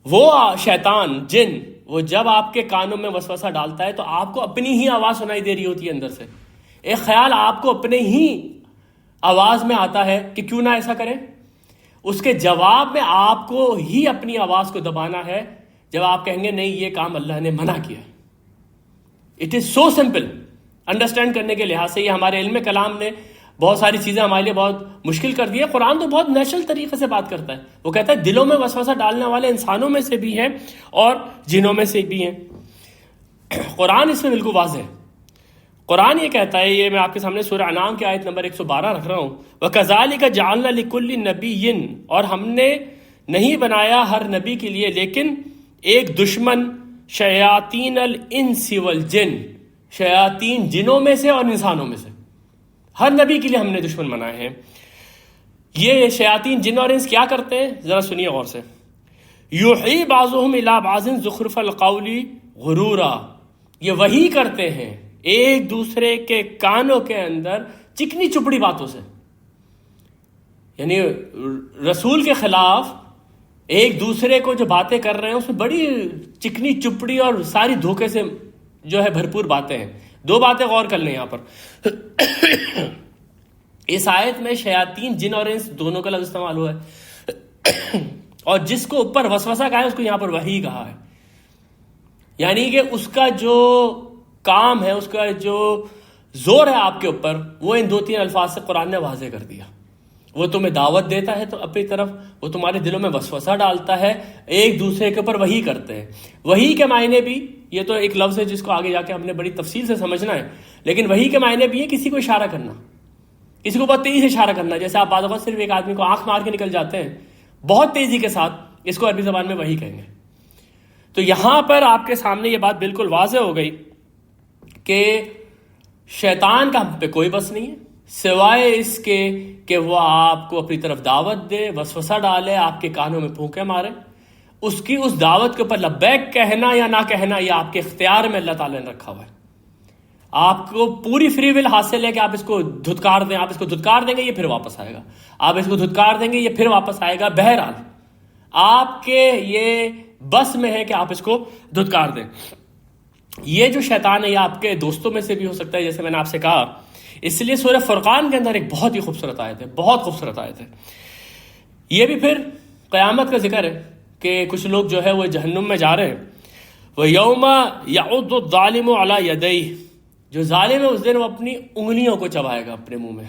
وہ شیطان جن وہ جب آپ کے کانوں میں وسوسہ ڈالتا ہے تو آپ کو اپنی ہی آواز سنائی دے رہی ہوتی ہے اندر سے. ایک خیال آپ کو اپنے ہی آواز میں آتا ہے کہ کیوں نہ ایسا کریں. اس کے جواب میں آپ کو ہی اپنی آواز کو دبانا ہے جب آپ کہیں گے نہیں یہ کام اللہ نے منع کیا ہے. It is so simple understand کرنے کے لحاظ سے. یہ ہمارے علم کلام نے بہت ساری چیزیں ہمارے لیے بہت مشکل کر دی ہے. قرآن تو بہت نیچرل طریقے سے بات کرتا ہے. وہ کہتا ہے دلوں میں وسوسہ ڈالنے والے انسانوں میں سے بھی ہیں اور جنوں میں سے بھی ہیں. قرآن اس میں بالکل واضح ہے. قرآن یہ کہتا ہے، یہ میں آپ کے سامنے سورہ انعام کی آیت نمبر 112 رکھ رہا ہوں، وَكَذَلِكَ جَعَلْنَا لِكُلِّ نَبِيٍّ، اور ہم نے نہیں بنایا ہر نبی کے لیے لیکن ایک دشمن شیاطین الانس والجن، شیاطین جنوں میں سے اور انسانوں میں سے. ہر نبی کے لیے ہم نے دشمن بنائے ہیں. یہ شیاطین جن اور انس کیا کرتے ہیں ذرا سنیے غور سے. یوحی بعضهم الی بعض زخرف القول غرورا، یہ وہی کرتے ہیں ایک دوسرے کے کانوں کے اندر چکنی چپڑی باتوں سے. یعنی رسول کے خلاف ایک دوسرے کو جو باتیں کر رہے ہیں اس میں بڑی چکنی چپڑی اور ساری دھوکے سے جو ہے بھرپور باتیں ہیں. دو باتیں غور کر لیں یہاں پر. اس آیت میں شیاطین جن اور انس دونوں کا لفظ استعمال ہوا ہے اور جس کو اوپر وسوسہ کہا ہے اس کو یہاں پر وحی کہا ہے. یعنی کہ اس کا جو کام ہے، اس کا جو زور ہے آپ کے اوپر، وہ ان دو تین الفاظ سے قرآن نے واضح کر دیا. وہ تمہیں دعوت دیتا ہے تو اپنی طرف، وہ تمہارے دلوں میں وسوسہ ڈالتا ہے، ایک دوسرے کے اوپر وحی کرتے ہیں. وحی کے معنی بھی، یہ تو ایک لفظ ہے جس کو آگے جا کے ہم نے بڑی تفصیل سے سمجھنا ہے، لیکن وحی کے معنی بھی ہے کسی کو اشارہ کرنا، کسی کو بہت تیزی سے اشارہ کرنا. جیسے آپ بعض اوقات صرف ایک آدمی کو آنکھ مار کے نکل جاتے ہیں بہت تیزی کے ساتھ، اس کو عربی زبان میں وحی کہیں گے. تو یہاں پر آپ کے سامنے یہ بات بالکل واضح ہو گئی کہ شیطان کا ہم پہ کوئی بس نہیں ہے سوائے اس کے کہ وہ آپ کو اپنی طرف دعوت دے، وسوسہ ڈالے، آپ کے کانوں میں پھونکے مارے. اس کی اس دعوت کے اوپر لبیک کہنا یا نہ کہنا یہ آپ کے اختیار میں اللہ تعالیٰ نے رکھا ہوا ہے. آپ کو پوری فری ول حاصل ہے کہ آپ اس کو دھتکار دیں. آپ اس کو دھتکار دیں گے یہ پھر واپس آئے گا، آپ اس کو دھتکار دیں گے یہ پھر واپس آئے گا. بہرحال آپ کے یہ بس میں ہے کہ آپ اس کو دھتکار دیں. یہ جو شیطان ہے یہ آپ کے دوستوں میں سے بھی ہو سکتا ہے جیسے میں نے آپ سے کہا. اس لیے سورہ فرقان کے اندر ایک بہت ہی خوبصورت آیت ہے، بہت خوبصورت آیت ہے. یہ بھی پھر قیامت کا ذکر ہے کہ کچھ لوگ جو ہے وہ جہنم میں جا رہے ہیں. وَيَوْمَ يَعُضُّ الظَّالِمُ عَلَى يَدَيْهِ، جو ظالم ہے اس دن وہ اپنی انگلیوں کو چبائے گا اپنے منہ میں.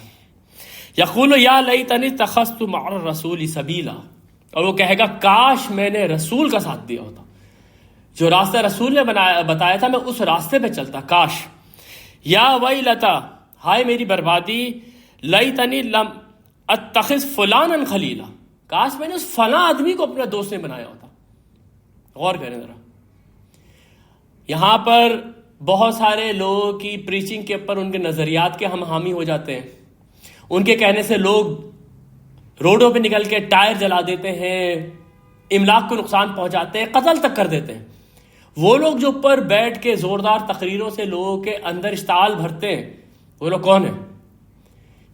یقول یا لیتنی اتخذت مع الرسول سبیلا، اور وہ کہے گا کاش میں نے رسول کا ساتھ دیا ہوتا، جو راستہ رسول نے بتایا تھا میں اس راستے پہ چلتا. کاش. یا ویلتا، ہائے میری بربادی، لیتنی لم اتخذ فلانا خلیلا، کاش میں نے اس فلاں آدمی کو اپنا دوست نہیں بنایا ہوتا. غور کریں ذرا، یہاں پر بہت سارے لوگوں کی پریچنگ کے اوپر ان کے نظریات کے ہم حامی ہو جاتے ہیں. ان کے کہنے سے لوگ روڈوں پہ نکل کے ٹائر جلا دیتے ہیں، املاک کو نقصان پہنچاتے ہیں، قتل تک کر دیتے ہیں. وہ لوگ جو اوپر بیٹھ کے زوردار تقریروں سے لوگوں کے اندر اشتعال بھرتے ہیں، وہ لوگ کون ہیں؟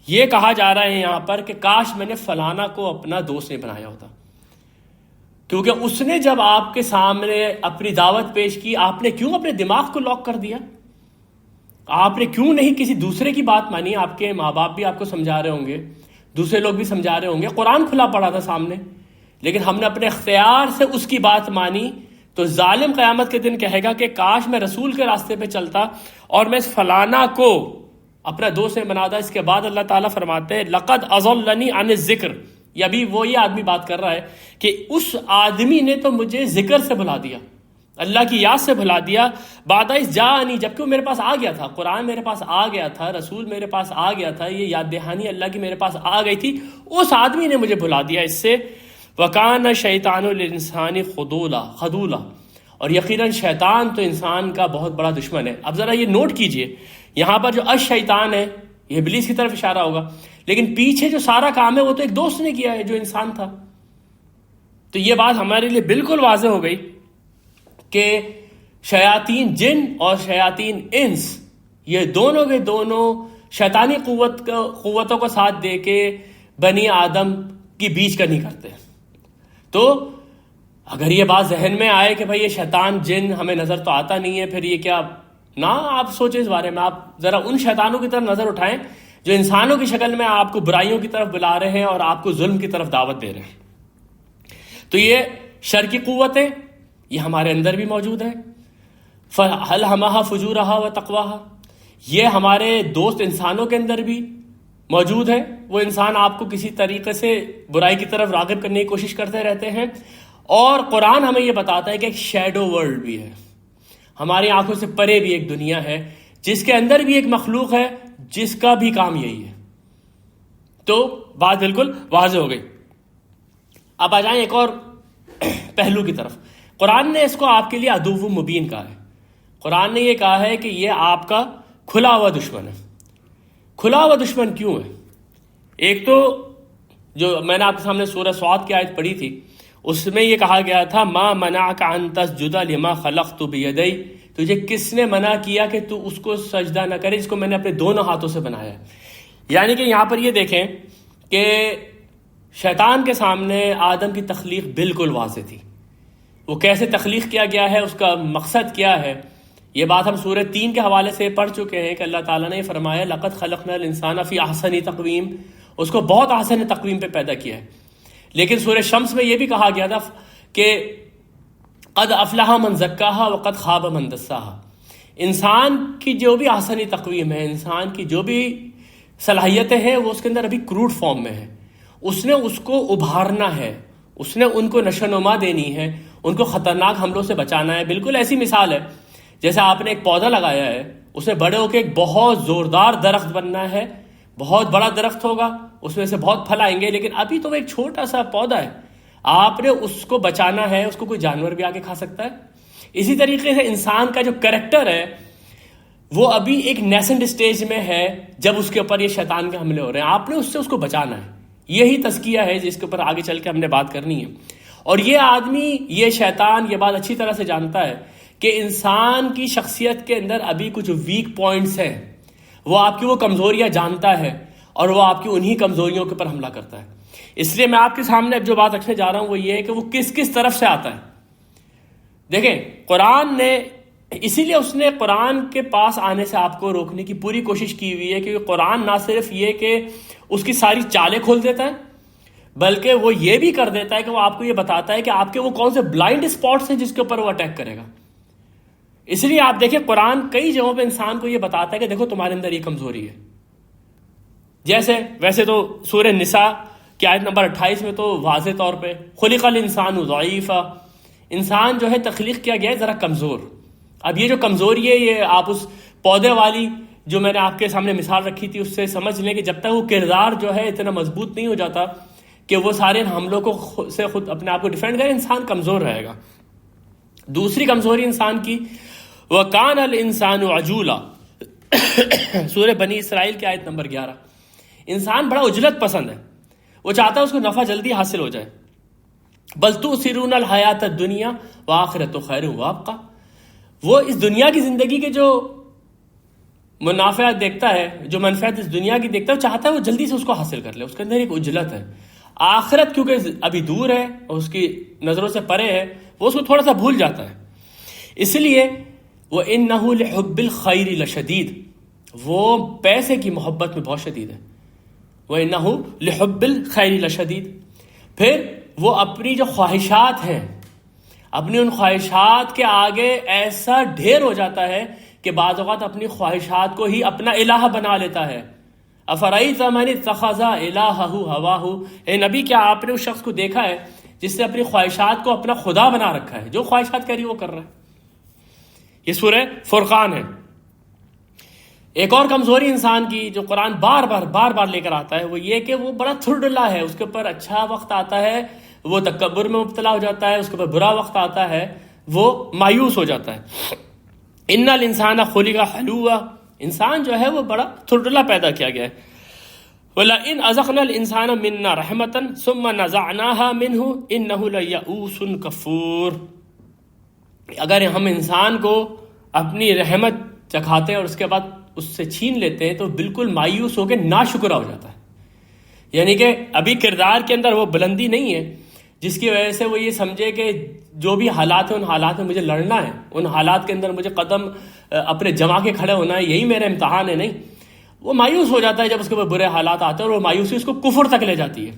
یہ کہا جا رہا ہے یہاں پر کہ کاش میں نے فلانا کو اپنا دوست نہیں بنایا ہوتا، کیونکہ اس نے جب آپ کے سامنے اپنی دعوت پیش کی، آپ نے کیوں اپنے دماغ کو لاک کر دیا؟ آپ نے کیوں نہیں کسی دوسرے کی بات مانی؟ آپ کے ماں باپ بھی آپ کو سمجھا رہے ہوں گے، دوسرے لوگ بھی سمجھا رہے ہوں گے، قرآن کھلا پڑا تھا سامنے، لیکن ہم نے اپنے اختیار سے اس کی بات مانی. تو ظالم قیامت کے دن کہے گا کہ کاش میں رسول کے راستے پہ چلتا اور میں اس فلانا کو اپنا دوست نہیں بنا تھا. اس کے بعد اللہ تعالیٰ فرماتے ہیں لقد اضلنی عن الذکر، یہ ابھی وہی آدمی بات کر رہا ہے کہ اس آدمی نے تو مجھے ذکر سے بھلا دیا، اللہ کی یاد سے بھلا دیا. بعد از جاءنی، جبکہ وہ میرے پاس آ گیا تھا، قرآن میرے پاس آ گیا تھا، رسول میرے پاس آ گیا تھا، یہ یاد دہانی اللہ کی میرے پاس آ گئی تھی، اس آدمی نے مجھے بھلا دیا اس سے. وَكَانَ شَيْطَانُ لِلْإِنسَانِ خَذُولًا، اور یقیناً شیطان تو انسان کا بہت بڑا دشمن ہے. اب ذرا یہ نوٹ کیجئے، یہاں پر جو الشیطان ہے یہ ابلیس کی طرف اشارہ ہوگا، لیکن پیچھے جو سارا کام ہے وہ تو ایک دوست نے کیا ہے جو انسان تھا. تو یہ بات ہمارے لیے بالکل واضح ہو گئی کہ شیاطین جن اور شیاطین انس، یہ دونوں کے دونوں شیطانی قوتوں کو ساتھ دے کے بنی آدم کی بیچ کرنی کرتے ہیں. تو اگر یہ بات ذہن میں آئے کہ بھائی یہ شیطان جن ہمیں نظر تو آتا نہیں ہے، پھر یہ کیا، نہ آپ سوچیں اس بارے میں. آپ ذرا ان شیطانوں کی طرف نظر اٹھائیں جو انسانوں کی شکل میں آپ کو برائیوں کی طرف بلا رہے ہیں اور آپ کو ظلم کی طرف دعوت دے رہے ہیں. تو یہ شر کی قوتیں یہ ہمارے اندر بھی موجود ہیں. فَأَلْهَمَهَا فُجُورَهَا وَتَقْوَاهَا، یہ ہمارے دوست انسانوں کے اندر بھی موجود ہے. وہ انسان آپ کو کسی طریقے سے برائی کی طرف راغب کرنے کی کوشش کرتے رہتے ہیں. اور قرآن ہمیں یہ بتاتا ہے کہ ایک شیڈو ورلڈ بھی ہے، ہماری آنکھوں سے پرے بھی ایک دنیا ہے جس کے اندر بھی ایک مخلوق ہے جس کا بھی کام یہی ہے. تو بات بالکل واضح ہو گئی. اب آ جائیں ایک اور پہلو کی طرف. قرآن نے اس کو آپ کے لیے عدو مبین کہا ہے. قرآن نے یہ کہا ہے کہ یہ آپ کا کھلا ہوا دشمن ہے. کھلا ہوا دشمن کیوں ہے؟ ایک تو جو میں نے آپ کے سامنے سورہ صاد کی آیت پڑھی تھی، اس میں یہ کہا گیا تھا ما منعک ان تسجد لما خلقت بیدی، تجھے کس نے منع کیا کہ تو اس کو سجدہ نہ کرے جس کو میں نے اپنے دونوں ہاتھوں سے بنایا ہے. یعنی کہ یہاں پر یہ دیکھیں کہ شیطان کے سامنے آدم کی تخلیق بالکل واضح تھی. وہ کیسے تخلیق کیا گیا ہے، اس کا مقصد کیا ہے، یہ بات ہم سورہ 3 کے حوالے سے پڑھ چکے ہیں کہ اللہ تعالیٰ نے فرمایا لقد خلقنا الانسان فی احسن تقویم، اس کو بہت احسن تقویم پہ پیدا کیا ہے. لیکن سورہ شمس میں یہ بھی کہا گیا تھا کہ قد افلح من زکاہا وقد خاب من دساہا. انسان کی جو بھی احسنی تقویم ہے، انسان کی جو بھی صلاحیتیں ہیں، وہ اس کے اندر ابھی کروڈ فارم میں ہے. اس نے اس کو ابھارنا ہے، اس نے ان کو نشو نما دینی ہے، ان کو خطرناک حملوں سے بچانا ہے. بالکل ایسی مثال ہے جیسے آپ نے ایک پودا لگایا ہے، اسے بڑے ہو کے ایک بہت زوردار درخت بننا ہے، بہت بڑا درخت ہوگا، اس میں سے بہت پھل آئیں گے، لیکن ابھی تو وہ ایک چھوٹا سا پودا ہے. آپ نے اس کو بچانا ہے، اس کو کوئی جانور بھی آگے کھا سکتا ہے. اسی طریقے سے انسان کا جو کریکٹر ہے وہ ابھی ایک نیسنٹ اسٹیج میں ہے جب اس کے اوپر یہ شیطان کے حملے ہو رہے ہیں. آپ نے اس سے اس کو بچانا ہے. یہی تزکیہ ہے جس کے اوپر آگے چل کے ہم نے بات کرنی ہے. اور یہ آدمی، یہ شیطان یہ بات اچھی طرح سے جانتا ہے کہ انسان کی شخصیت کے اندر ابھی کچھ ویک پوائنٹس ہیں. وہ آپ کی وہ کمزوریاں جانتا ہے اور وہ آپ کی انہی کمزوریوں کے اوپر حملہ کرتا ہے. اس لیے میں آپ کے سامنے اب جو بات رکھنے جا رہا ہوں وہ یہ ہے کہ وہ کس طرف سے آتا ہے. دیکھیں، قرآن نے، اسی لیے اس نے قرآن کے پاس آنے سے آپ کو روکنے کی پوری کوشش کی ہوئی ہے، کیونکہ قرآن نہ صرف یہ کہ اس کی ساری چالیں کھول دیتا ہے، بلکہ وہ یہ بھی کر دیتا ہے کہ وہ آپ کو یہ بتاتا ہے کہ آپ کے وہ کون سے بلائنڈ اسپاٹس ہیں جس کے اوپر وہ اٹیک کرے گا. اس لیے آپ دیکھیں قرآن کئی جگہوں پہ انسان کو یہ بتاتا ہے کہ دیکھو تمہارے اندر یہ کمزوری ہے. جیسے ویسے تو سورہ نساء کی آیت نمبر 28 میں تو واضح طور پہ خلق الانسان ضعیفا، انسان جو ہے تخلیق کیا گیا ہے ذرا کمزور. اب یہ جو کمزوری ہے یہ آپ اس پودے والی جو میں نے آپ کے سامنے مثال رکھی تھی اس سے سمجھ لیں کہ جب تک وہ کردار جو ہے اتنا مضبوط نہیں ہو جاتا کہ وہ سارے حملوں کو سے خود اپنے آپ کو ڈیفینڈ کرے، انسان کمزور رہے گا. دوسری کمزوری انسان کی وَكَانَ الْإِنسَانُ عَجُولًا، سورہ بنی اسرائیل کی آیت نمبر 11. انسان بڑا عجلت پسند ہے، وہ چاہتا ہے اس کو نفع جلدی حاصل ہو جائے. بل تؤثرون الحیات الدنیا وآخرۃ خیر وابقیٰ، وہ اس دنیا کی زندگی کے جو منافعات دیکھتا ہے، جو منفعت اس دنیا کی دیکھتا ہے، وہ چاہتا ہے وہ جلدی سے اس کو حاصل کر لے. اس کے اندر ایک عجلت ہے. آخرت کیونکہ ابھی دور ہے اور اس کی نظروں سے پرے ہے، وہ اس کو تھوڑا سا بھول جاتا ہے. اس لیے وَإِنَّهُ لِحُبِّ الْخَيْرِ لَشَدِيدٌ، وہ پیسے کی محبت میں بہت شدید ہے. وَإِنَّهُ لِحُبِّ الْخَيْرِ لَشَدِيدٌ. پھر وہ اپنی جو خواہشات ہیں، اپنی ان خواہشات کے آگے ایسا ڈھیر ہو جاتا ہے کہ بعض اوقات اپنی خواہشات کو ہی اپنا الہ بنا لیتا ہے. افرأیت من اتخذ الہہ ہواہ، اے نبی کیا آپ نے اس شخص کو دیکھا ہے جس نے اپنی خواہشات کو اپنا خدا بنا رکھا ہے، جو خواہشات کر رہی وہ کر رہا ہے. یہ سورہ فرقان ہے. ایک اور کمزوری انسان کی جو قرآن بار بار لے کر آتا ہے وہ یہ کہ وہ بڑا تھرڈلا ہے. اس کے اوپر اچھا وقت آتا ہے وہ تکبر میں مبتلا ہو جاتا ہے، اس کے اوپر برا وقت آتا ہے وہ مایوس ہو جاتا ہے. ان الانسان خلق حلوعا، انسان جو ہے وہ بڑا تھرڈلا پیدا کیا گیا ہے. وَلَئِنْ أَذَقْنَا الْإِنسَانَ مِنَّا رَحْمَةً ثُمَّ نَزَعْنَاهَا مِنْهُ إِنَّهُ لَيَئُوسٌ کفور. اگر ہم انسان کو اپنی رحمت چکھاتے ہیں اور اس کے بعد اس سے چھین لیتے ہیں تو بالکل مایوس ہو کے ناشکرا ہو جاتا ہے. یعنی کہ ابھی کردار کے اندر وہ بلندی نہیں ہے جس کی وجہ سے وہ یہ سمجھے کہ جو بھی حالات ہیں ان حالات میں مجھے لڑنا ہے، ان حالات کے اندر مجھے قدم اپنے جما کے کھڑے ہونا ہے، یہی میرا امتحان ہے. نہیں، وہ مایوس ہو جاتا ہے جب اس کے اوپر برے حالات آتے ہیں اور وہ مایوسی اس کو کفر تک لے جاتی ہے.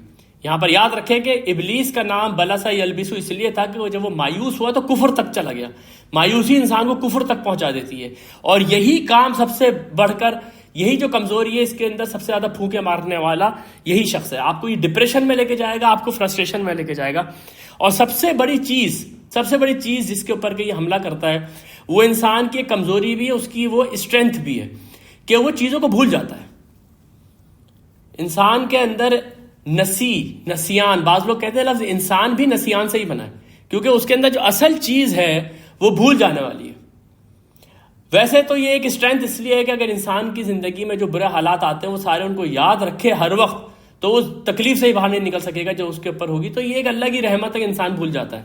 یہاں پر یاد رکھیں کہ ابلیس کا نام بلسا یلبسو اس لیے تھا کہ وہ جب وہ مایوس ہوا تو کفر تک چلا گیا. مایوسی انسان کو کفر تک پہنچا دیتی ہے، اور یہی کام سب سے بڑھ کر، یہی جو کمزوری ہے اس کے اندر سب سے زیادہ پھونکے مارنے والا یہی شخص ہے. آپ کو یہ ڈپریشن میں لے کے جائے گا، آپ کو فرسٹریشن میں لے کے جائے گا. اور سب سے بڑی چیز جس کے اوپر کہ یہ حملہ کرتا ہے وہ انسان کی کمزوری بھی ہے، اس کی وہ اسٹرینتھ بھی ہے کہ وہ چیزوں کو بھول جاتا ہے. انسان کے اندر نسیان، بعض لوگ کہتے ہیں لفظ انسان بھی نسیان سے ہی بنا ہے کیونکہ اس کے اندر جو اصل چیز ہے وہ بھول جانے والی ہے. ویسے تو یہ ایک اسٹرینتھ اس لیے ہے کہ اگر انسان کی زندگی میں جو برے حالات آتے ہیں وہ سارے ان کو یاد رکھے ہر وقت تو وہ تکلیف سے ہی باہر نہیں نکل سکے گا جو اس کے اوپر ہوگی. تو یہ ایک اللہ کی رحمت ہے کہ انسان بھول جاتا ہے.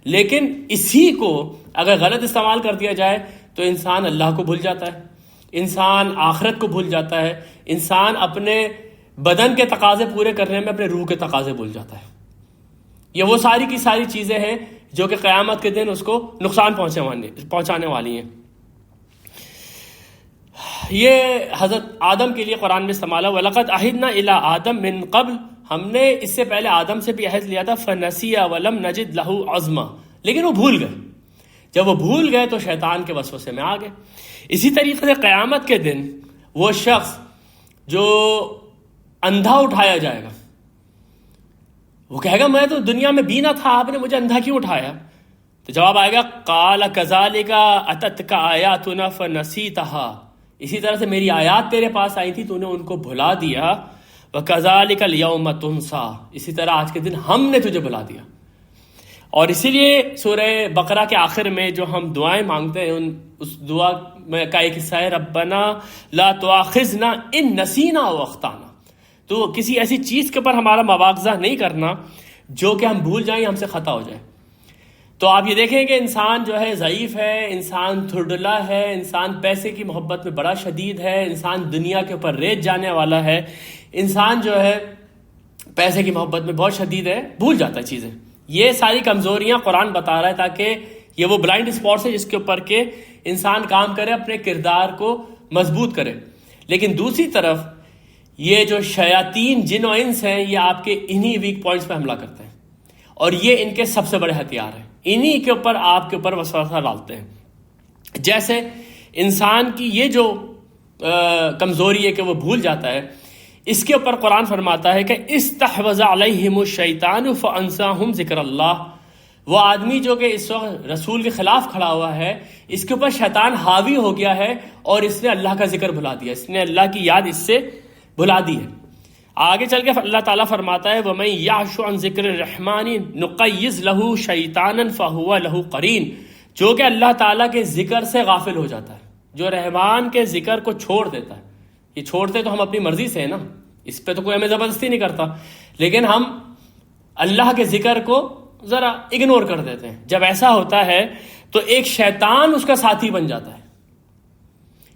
لیکن اسی کو اگر غلط استعمال کر دیا جائے تو انسان اللہ کو بھول جاتا ہے، انسان آخرت کو بھول جاتا ہے، انسان اپنے بدن کے تقاضے پورے کرنے میں اپنے روح کے تقاضے بھول جاتا ہے. یہ وہ ساری کی ساری چیزیں ہیں جو کہ قیامت کے دن اس کو نقصان پہنچانے والی ہیں. یہ حضرت آدم کے لیے قرآن میں استعمالا وَلَقَدْ عَهِدْنَا إِلَىٰ آدَمَ مِن قَبْلُ، ہم نے اس سے پہلے آدم سے بھی عہد لیا تھا. فَنَسِيَ وَلَمْ نَجِدْ لَهُ عَزْمًا، لیکن وہ بھول گئے. جب وہ بھول گئے تو شیطان کے وسوسے میں آ گئے. اسی طریقے سے قیامت کے دن وہ شخص جو اندھا اٹھایا جائے گا وہ کہے گا میں تو دنیا میں بینا تھا، آپ نے مجھے اندھا کیوں اٹھایا؟ تو جواب آئے گا قال کذالک اتتک آیاتنا فنسیتها، اسی طرح سے میری آیات تیرے پاس آئی تھی تو نے ان کو بھلا دیا. وکذالک اليوم تنسا، اسی طرح آج کے دن ہم نے تجھے بھلا دیا. اور اسی لیے سورہ بقرہ کے آخر میں جو ہم دعائیں مانگتے ہیں اس دعا میں کا ایک حصہ ہے ربنا لا تؤاخذنا ان نسینا او اخطانا، تو کسی ایسی چیز کے اوپر ہمارا مواخذہ نہیں کرنا جو کہ ہم بھول جائیں، ہم سے خطا ہو جائے. تو آپ یہ دیکھیں کہ انسان جو ہے ضعیف ہے، انسان تھرڈلا ہے، انسان پیسے کی محبت میں بڑا شدید ہے، انسان دنیا کے اوپر ریت جانے والا ہے، انسان جو ہے پیسے کی محبت میں بہت شدید ہے، بھول جاتا ہے چیزیں. یہ ساری کمزوریاں قرآن بتا رہا ہے تاکہ یہ وہ بلائنڈ اسپاٹس ہے جس کے اوپر کہ انسان کام کرے، اپنے کردار کو مضبوط کرے. لیکن دوسری طرف یہ جو شیاطین جن و انس ہیں یہ آپ کے انہی ویک پوائنٹس پہ حملہ کرتے ہیں اور یہ ان کے سب سے بڑے ہتھیار ہیں. انہی کے اوپر آپ کے اوپر وسوسہ ڈالتے ہیں. جیسے انسان کی یہ جو کمزوری ہے کہ وہ بھول جاتا ہے، اس کے اوپر قرآن فرماتا ہے کہ استحوذ علیہم الشیطان فانساہم ذکر اللہ. وہ آدمی جو کہ اس وقت رسول کے خلاف کھڑا ہوا ہے، اس کے اوپر شیطان حاوی ہو گیا ہے اور اس نے اللہ کا ذکر بھلا دیا، اس نے اللہ کی یاد اس سے بھلا دی ہے. آگے چل کے اللہ تعالیٰ فرماتا ہے وَمَن يَعْشُ عَن ذِكْرِ الرَّحْمَنِ نُقَيِّضْ لَهُ شَيْطَانًا فَهُوَ لَهُ قَرِينٌ. جو کہ اللہ تعالیٰ کے ذکر سے غافل ہو جاتا ہے، جو رحمان کے ذکر کو چھوڑ دیتا ہے. یہ چھوڑتے تو ہم اپنی مرضی سے ہیں نا، اس پہ تو کوئی ہمیں زبردستی نہیں کرتا، لیکن ہم اللہ کے ذکر کو ذرا اگنور کر دیتے ہیں. جب ایسا ہوتا ہے تو ایک شیطان اس کا ساتھی بن جاتا ہے.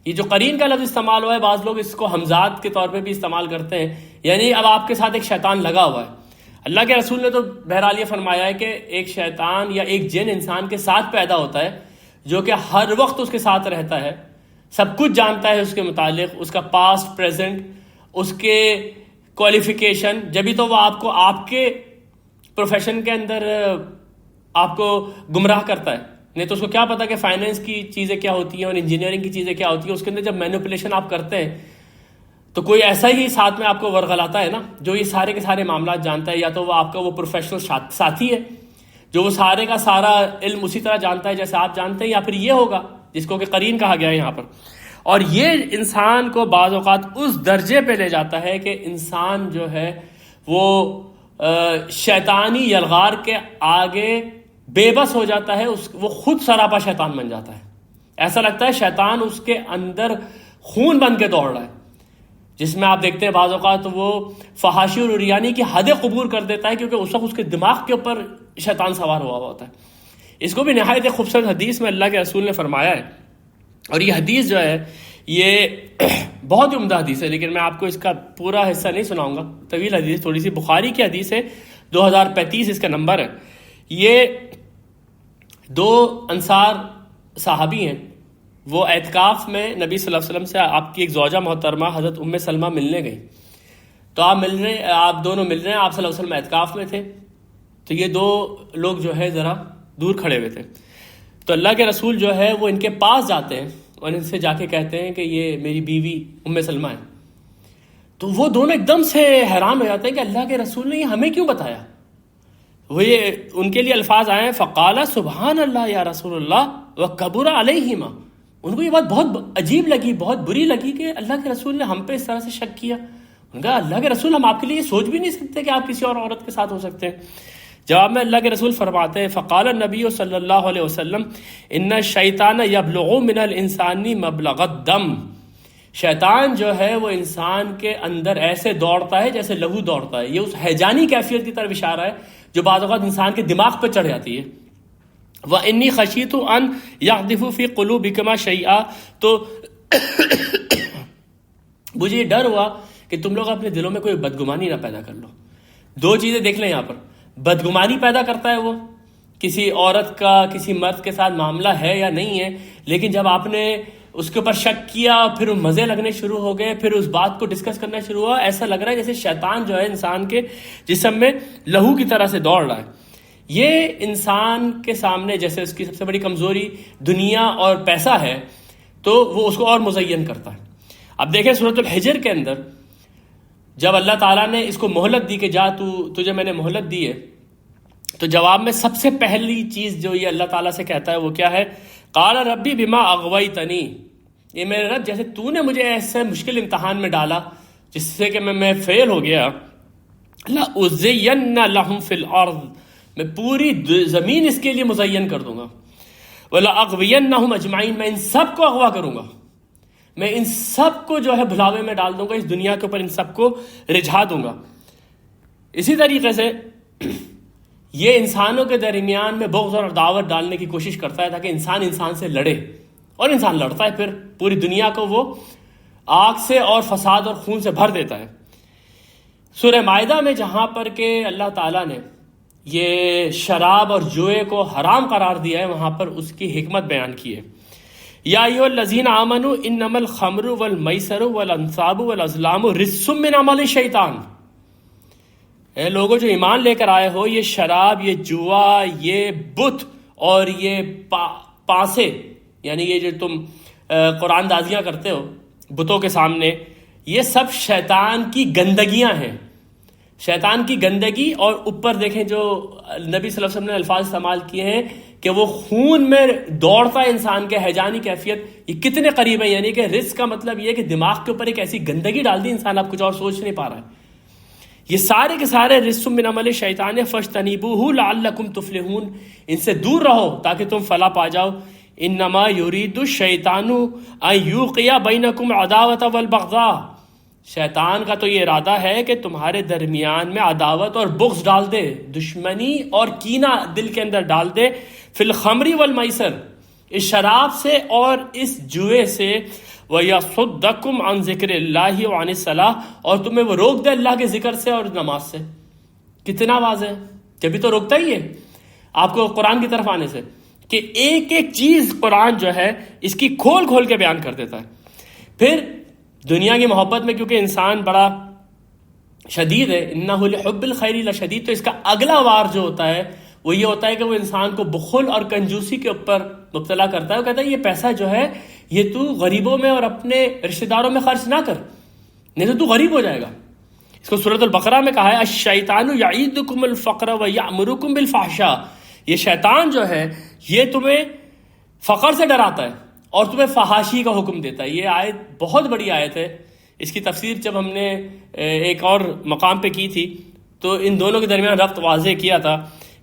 یہ جو قرین کا لفظ استعمال ہوا ہے، بعض لوگ اس کو حمزات کے طور پہ بھی استعمال کرتے ہیں، یعنی اب آپ کے ساتھ ایک شیطان لگا ہوا ہے. اللہ کے رسول نے تو بہرحال یہ فرمایا ہے کہ ایک شیطان یا ایک جن انسان کے ساتھ پیدا ہوتا ہے جو کہ ہر وقت اس کے ساتھ رہتا ہے، سب کچھ جانتا ہے اس کے متعلق، اس کا پاسٹ پریزنٹ، اس کے کوالیفیکیشن. جبھی تو وہ آپ کے پروفیشن کے اندر آپ کو گمراہ کرتا ہے، نہیں تو اس کو کیا پتا کہ فائنینس کی چیزیں کیا ہوتی ہیں اور انجینئرنگ کی چیزیں کیا ہوتی ہیں. اس کے اندر جب مینوپولیشن آپ کرتے ہیں تو کوئی ایسا ہی ساتھ میں آپ کو ورغلاتا ہے نا، جو یہ سارے کے سارے معاملات جانتا ہے. یا تو وہ آپ کا وہ پروفیشنل ساتھی ہے جو وہ سارے کا سارا علم اسی طرح جانتا ہے جیسے آپ جانتے ہیں، یا پھر یہ ہوگا جس کو کہ قرین کہا گیا ہے یہاں پر. اور یہ انسان کو بعض اوقات اس درجے پہ لے جاتا ہے کہ انسان جو ہے وہ شیطانی یلغار کے آگے بے بس ہو جاتا ہے، وہ خود سراپا شیطان بن جاتا ہے. ایسا لگتا ہے شیطان اس کے اندر خون بن کے دوڑ رہا ہے، جس میں آپ دیکھتے ہیں بعض اوقات وہ فحاشی اور عریانی کی حدیں قبول کر دیتا ہے، کیونکہ اس وقت اس کے دماغ کے اوپر شیطان سوار ہوا ہوتا ہے. اس کو بھی نہایت خوبصورت حدیث میں اللہ کے رسول نے فرمایا ہے، اور یہ حدیث جو ہے یہ بہت ہی عمدہ حدیث ہے، لیکن میں آپ کو اس کا پورا حصہ نہیں سناؤں گا، طویل حدیث، تھوڑی سی بخاری کی حدیث ہے، 2035 اس کا نمبر ہے. یہ 2 انصار صحابی ہیں، وہ اعتکاف میں نبی صلی اللہ علیہ وسلم سے آپ کی ایک زوجہ محترمہ حضرت ام سلمہ ملنے گئی. تو آپ دونوں مل رہے ہیں، آپ صلی اللہ علیہ وسلم اعتکاف میں تھے، تو یہ 2 لوگ جو ہے ذرا دور کھڑے ہوئے تھے. تو اللہ کے رسول جو ہے وہ ان کے پاس جاتے ہیں اور ان سے جا کے کہتے ہیں کہ یہ میری بیوی ام سلمہ ہے. تو وہ دونوں ایک دم سے حیران ہو جاتے ہیں کہ اللہ کے رسول نے یہ ہمیں کیوں بتایا. وہ یہ ان کے لیے الفاظ آئے ہیں فقال سبحان اللہ یا رسول اللہ وکبر علیہما. ان کو یہ بات بہت عجیب لگی، بہت بری لگی کہ اللہ کے رسول نے ہم پہ اس طرح سے شک کیا. ان کا اللہ کے رسول ہم آپ کے لیے یہ سوچ بھی نہیں سکتے کہ آپ کسی اور عورت کے ساتھ ہو سکتے ہیں. جواب میں اللہ کے رسول فرماتے ہیں فقال النبی صلی اللہ علیہ وسلم ان الشیطان یبلغ من الانسان مبلغ الدم. شیطان جو ہے وہ انسان کے اندر ایسے دوڑتا ہے جیسے لہو دوڑتا ہے. یہ اس ہیجانی کیفیت کی طرف اشارہ ہے جو بعض اوقات انسان کے دماغ پہ چڑھ جاتی ہے. وَإِنِّي خَشِيتُ أَن يَقْذِفُ فِي قُلُوبِكُمَا شَيْئًا. تو مجھے یہ ڈر ہوا کہ تم لوگ اپنے دلوں میں کوئی بدگمانی نہ پیدا کر لو. 2 چیزیں دیکھ لیں یہاں پر، بدگمانی پیدا کرتا ہے وہ کسی عورت کا کسی مرد کے ساتھ معاملہ ہے یا نہیں ہے، لیکن جب آپ نے اس کے اوپر شک کیا، پھر مزے لگنے شروع ہو گئے، پھر اس بات کو ڈسکس کرنا شروع ہوا، ایسا لگ رہا ہے جیسے شیطان جو ہے انسان کے جسم میں لہو کی طرح سے دوڑ رہا ہے. یہ انسان کے سامنے جیسے اس کی سب سے بڑی کمزوری دنیا اور پیسہ ہے، تو وہ اس کو اور مزین کرتا ہے. اب دیکھیں سورۃ الحجر کے اندر جب اللہ تعالیٰ نے اس کو مہلت دی کہ جا تجھے میں نے مہلت دی ہے، تو جواب میں سب سے پہلی چیز جو یہ اللہ تعالیٰ سے کہتا ہے وہ کیا ہے؟ قال ربی بما اغویتنی. یہ میرے رب جیسے تو نے مجھے ایسے مشکل امتحان میں ڈالا جس سے کہ میں فیل ہو گیا، لأزین لہم فی الارض، میں پوری زمین اس کے لیے مزین کر دوں گا، وَلَأَغْوِيَنَّهُمْ أَجْمَعِينَ، میں ان سب کو اغوا کروں گا، میں ان سب کو جو ہے بھلاوے میں ڈال دوں گا، اس دنیا کے اوپر ان سب کو رجھا دوں گا. اسی طریقے سے یہ انسانوں کے درمیان میں بغض اور عداوت ڈالنے کی کوشش کرتا ہے تاکہ انسان سے لڑے، اور انسان لڑتا ہے، پھر پوری دنیا کو وہ آگ سے اور فساد اور خون سے بھر دیتا ہے. سورہ مائدہ میں جہاں پر کہ اللہ تعالیٰ نے یہ شراب اور جوئے کو حرام قرار دیا ہے، وہاں پر اس کی حکمت بیان کی ہے. یا ایھا الذین آمنوا انما الخمر والمیسر والانصاب والازلام رجس من عمل الشیطان. اے لوگوں جو ایمان لے کر آئے ہو، یہ شراب، یہ جوا، یہ بت اور یہ پانسے، یعنی یہ جو تم قرآن دازیاں کرتے ہو بتوں کے سامنے، یہ سب شیطان کی گندگیاں ہیں، شیطان کی گندگی۔ اور اوپر دیکھیں جو نبی صلی اللہ علیہ وسلم نے الفاظ استعمال کیے ہیں کہ وہ خون میں دوڑتا ہے انسان کے ہیجانی کیفیت، یہ کتنے قریب ہے، یعنی کہ رزق کا مطلب یہ ہے کہ دماغ کے اوپر ایک ایسی گندگی ڈال دی انسان اب کچھ اور سوچ نہیں پا رہا ہے۔ یہ سارے کے سارے رجس من عمل شیطان فاجتنبوہ لعلکم تفلحون، ان سے دور رہو تاکہ تم فلاح پا جاؤ۔ انما یرید الشیطان ان یوقع بینکم العداوۃ والبغضاء، شیطان کا تو یہ ارادہ ہے کہ تمہارے درمیان میں عداوت اور بغض ڈال دے، دشمنی اور کینہ دل کے اندر ڈال دے، فی الخمر والمیسر، اس شراب سے اور اس جوئے سے، وَيَصُدَّكُمْ عَنْ ذِكْرِ اللَّهِ وَعَنِ الصَّلَاةِ، اور تمہیں وہ روک دے اللہ کے ذکر سے اور نماز سے۔ کتنا واضح ہے، جبھی تو روکتا ہی ہے آپ کو قرآن کی طرف آنے سے، کہ ایک ایک چیز قرآن جو ہے اس کی کھول کھول کے بیان کر دیتا ہے۔ پھر دنیا کی محبت میں کیونکہ انسان بڑا شدید ہے، انہ لحب الخیر لشدید، تو اس کا اگلا وار جو ہوتا ہے وہ یہ ہوتا ہے کہ وہ انسان کو بخل اور کنجوسی کے اوپر مبتلا کرتا ہے۔ وہ کہتا ہے یہ پیسہ جو ہے یہ تو غریبوں میں اور اپنے رشتہ داروں میں خرچ نہ کر، نہیں تو تو غریب ہو جائے گا۔ اس کو سورۃ البقرہ میں کہا ہے الشیطان یعیدکم الفقر ویأمرکم بالفحشاء، یہ شیطان جو ہے یہ تمہیں فقر سے ڈراتا ہے اور تمہیں فحاشی کا حکم دیتا ہے۔ یہ آیت بہت بڑی آیت ہے، اس کی تفسیر جب ہم نے ایک اور مقام پہ کی تھی تو ان دونوں کے درمیان ربط واضح کیا تھا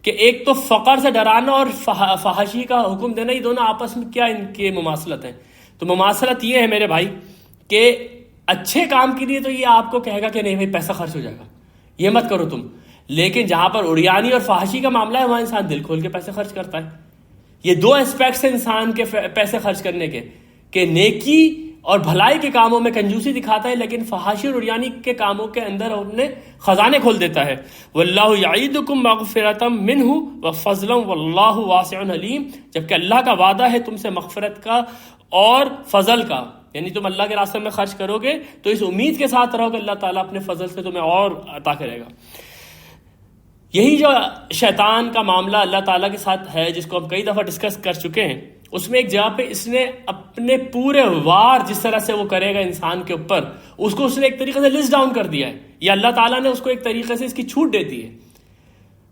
کہ ایک تو فقر سے ڈرانا اور فحاشی کا حکم دینا، یہ دونوں آپس میں کیا ان کے مماثلت ہیں؟ تو مماثلت یہ ہے میرے بھائی کہ اچھے کام کے لیے تو یہ آپ کو کہے گا کہ نہیں بھائی پیسہ خرچ ہو جائے گا، یہ مت کرو تم، لیکن جہاں پر اڑیانی اور فحاشی کا معاملہ ہے وہاں انسان دل کھول کے پیسے خرچ کرتا ہے۔ یہ دو اسپیکٹس ہیں انسان کے پیسے خرچ کرنے کے، کہ نیکی اور بھلائی کے کاموں میں کنجوسی دکھاتا ہے لیکن فحاشی اور اڑیانی کے کاموں کے اندر اپنے خزانے کھول دیتا ہے۔ واللہ یعیدکم مغفرۃ منہ وفضلا واللہ واسع علیم، جبکہ اللہ کا وعدہ ہے تم سے مغفرت کا اور فضل کا، یعنی تم اللہ کے راستے میں خرچ کرو گے تو اس امید کے ساتھ رہو کہ اللہ تعالیٰ اپنے فضل سے تمہیں اور عطا کرے گا۔ یہی جو شیطان کا معاملہ اللہ تعالیٰ کے ساتھ ہے جس کو ہم کئی دفعہ ڈسکس کر چکے ہیں، اس میں ایک جگہ پہ اس نے اپنے پورے وار جس طرح سے وہ کرے گا انسان کے اوپر، اس کو اس نے ایک طریقے سے لسٹ ڈاؤن کر دیا ہے، یا اللہ تعالیٰ نے اس کو ایک طریقے سے اس کی چھوٹ دے دی ہے۔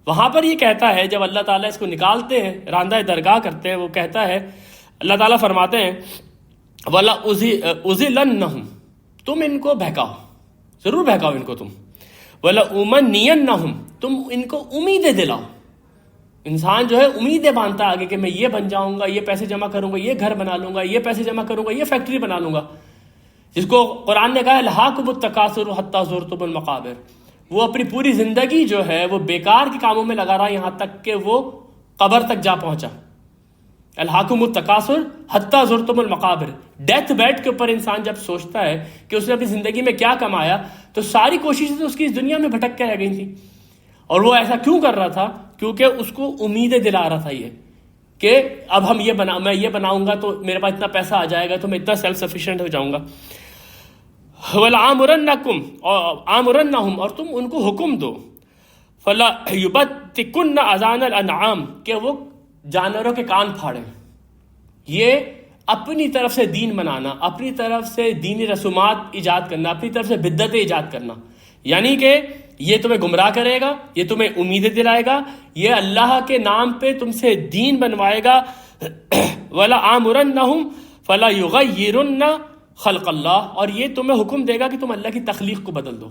وہاں پر یہ کہتا ہے جب اللہ تعالیٰ اس کو نکالتے ہیں، راندہ درگاہ کرتے ہیں، وہ کہتا ہے اللہ تعالیٰ فرماتے ہیں وَلَا أُضِلَّنَّهُمْ، تم ان کو بہکاؤ، ضرور بہکاؤ ان کو تم، وَلَا أُمَنِّيَنَّهُمْ، تم ان کو امیدیں دلاؤ۔ انسان جو ہے امیدیں باندھتا ہے آگے کہ میں یہ بن جاؤں گا، یہ پیسے جمع کروں گا، یہ گھر بنا لوں گا، یہ پیسے جمع کروں گا، یہ فیکٹری بنا لوں گا، جس کو قرآن نے کہا الہاکم التکاثر حتی زرتم المقابر، وہ اپنی پوری زندگی جو ہے وہ بیکار کے کاموں میں لگا رہا یہاں تک کہ وہ قبر تک جا پہنچا۔ الہاکم التکاثر حتی زرتم المقابر، ڈیتھ بیڈ کے اوپر انسان جب سوچتا ہے کہ اس نے اپنی زندگی میں کیا کمایا تو ساری کوششیں تو اس کی اس دنیا میں بھٹک کے رہ گئی تھی۔ اور وہ ایسا کیوں کر رہا تھا؟ کیونکہ اس کو امیدیں دلا رہا تھا یہ کہ اب میں یہ بناؤں گا تو میرے پاس اتنا پیسہ آ جائے گا تو میں اتنا سیلف سفیشینٹ ہو جاؤں گا۔ وَلَآمُرَنَّكُمْ آمُرَنَّهُمْ، اور تم ان کو حکم دو، فَلَا يُبَتِّكُنَّ أَذَانَ الْأَنْعَامِ، کہ وہ جانوروں کے کان پھاڑیں۔ یہ اپنی طرف سے دین بنانا، اپنی طرف سے دینی رسومات ایجاد کرنا، اپنی طرف سے بدعتیں ایجاد کرنا، یعنی کہ یہ تمہیں گمراہ کرے گا، یہ تمہیں امیدیں دلائے گا، یہ اللہ کے نام پہ تم سے دین بنوائے گا۔ وَلَا آمُرَنَّهُمْ فَلَا يُغَيِّرُنَّ خلق اللہ، اور یہ تمہیں حکم دے گا کہ تم اللہ کی تخلیق کو بدل دو،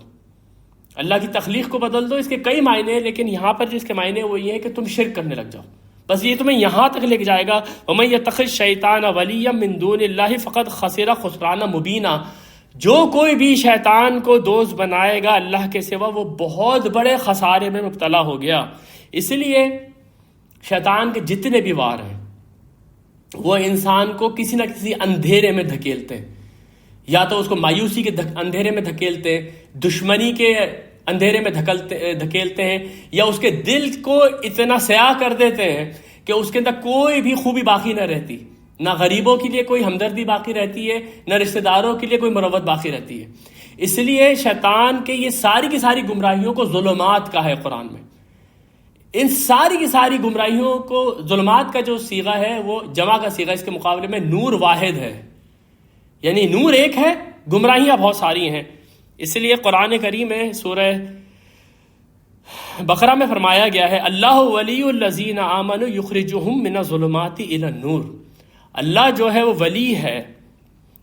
اللہ کی تخلیق کو بدل دو۔ اس کے کئی معنی ہیں لیکن یہاں پر جس کے معنی وہ یہ ہے کہ تم شرک کرنے لگ جاؤ، بس یہ تمہیں یہاں تک لے کے جائے گا۔ وَمَن يَتَّخِذْ الشَّيْطَانَ وَلِيًّا مِّن دُونِ اللَّهِ فَقَدْ خَسِرَ خُسْرَانًا مُبِينًا، جو کوئی بھی شیطان کو دوست بنائے گا اللہ کے سوا وہ بہت بڑے خسارے میں مبتلا ہو گیا۔ اس لیے شیطان کے جتنے بھی وار ہیں وہ انسان کو کسی نہ کسی اندھیرے میں دھکیلتے ہیں، یا تو اس کو مایوسی کے اندھیرے میں دھکیلتے ہیں، دشمنی کے اندھیرے میں دھکیلتے ہیں، یا اس کے دل کو اتنا سیاہ کر دیتے ہیں کہ اس کے اندر کوئی بھی خوبی باقی نہ رہتی، نہ غریبوں کے لیے کوئی ہمدردی باقی رہتی ہے، نہ رشتہ داروں کے لیے کوئی مروت باقی رہتی ہے۔ اس لیے شیطان کے یہ ساری کی ساری گمراہیوں کو ظلمات کہا ہے قرآن میں۔ ان ساری کی ساری گمراہیوں کو، ظلمات کا جو صیغہ ہے وہ جمع کا صیغہ، اس کے مقابلے میں نور واحد ہے، یعنی نور ایک ہے، گمراہیاں بہت ساری ہیں. اس لیے قرآن کریم میں سورہ بقرہ میں فرمایا گیا ہے اللہ ولی الذین آمنوا یخرجہم من الظلمات الی النور. اللہ جو ہے وہ ولی ہے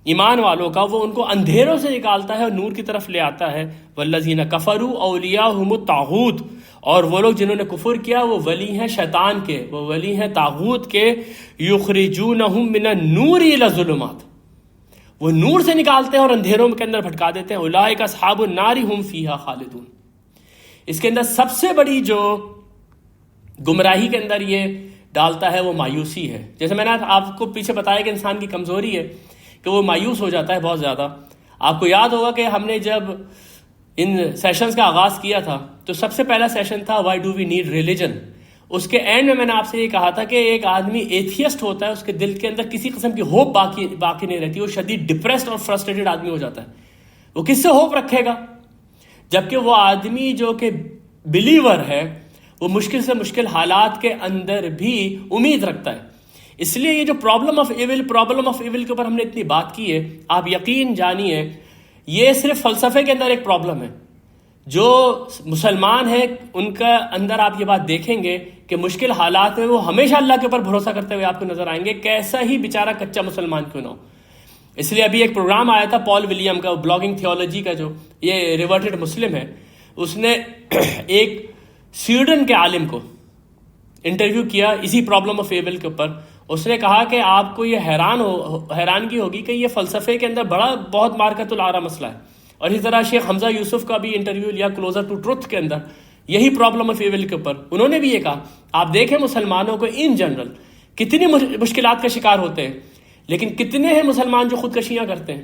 ایمان والوں کا، وہ ان کو اندھیروں سے نکالتا ہے اور نور کی طرف لے آتا ہے. والذین کفروا اولیاءہم الطاغوت، اور وہ لوگ جنہوں نے کفر کیا وہ ولی ہیں شیطان کے، وہ ولی ہیں طاغوت کے. یخرجونہم من النور الی الظلمات، وہ نور سے نکالتے ہیں اور اندھیروں کے اندر بھٹکا دیتے ہیں. اولئک اصحاب النار هم فیہا خالدون. اس کے اندر سب سے بڑی جو گمراہی کے اندر یہ ڈالتا ہے وہ مایوسی ہے. جیسے میں نے آپ کو پیچھے بتایا کہ انسان کی کمزوری ہے کہ وہ مایوس ہو جاتا ہے بہت زیادہ. آپ کو یاد ہوگا کہ ہم نے جب ان سیشنز کا آغاز کیا تھا تو سب سے پہلا سیشن تھا why do we need religion. اس کے اینڈ میں نے آپ سے یہ کہا تھا کہ ایک آدمی ایتھیسٹ ہوتا ہے، اس کے دل کے اندر کسی قسم کی ہوپ باقی نہیں رہتی، وہ شدید ڈپریسڈ اور فرسٹریٹڈ آدمی ہو جاتا ہے. وہ کس سے ہوپ رکھے گا؟ جبکہ وہ آدمی جو کہ بلیور ہے وہ مشکل سے مشکل حالات کے اندر بھی امید رکھتا ہے. اس لیے یہ جو پرابلم آف ایول کے اوپر ہم نے اتنی بات کی ہے، آپ یقین جانیے یہ صرف فلسفے کے اندر ایک پرابلم ہے. جو مسلمان ہیں ان کا اندر آپ یہ بات دیکھیں گے کہ مشکل حالات میں وہ ہمیشہ اللہ کے اوپر بھروسہ کرتے ہوئے آپ کو نظر آئیں گے، کیسا ہی بیچارہ کچا مسلمان کیوں نہ ہو. اس لیے ابھی ایک پروگرام آیا تھا پال ولیم کا، بلاگنگ تھیولوجی کا، جو یہ ریورٹڈ مسلم ہے، اس نے ایک سویڈن کے عالم کو انٹرویو کیا اسی پرابلم آف ایول کے اوپر. اس نے کہا کہ آپ کو یہ حیرانگی ہوگی کہ یہ فلسفے کے اندر بہت مارکت العارہ مسئلہ ہے. اور اسی طرح شیخ حمزہ یوسف کا بھی انٹرویو لیا کلوزر ٹو ٹروتھ کے اندر، یہی پرابلم آف ایول کے اوپر. انہوں نے بھی یہ کہا آپ دیکھیں مسلمانوں کو ان جنرل کتنی مشکلات کا شکار ہوتے ہیں، لیکن کتنے ہیں مسلمان جو خودکشیاں کرتے ہیں؟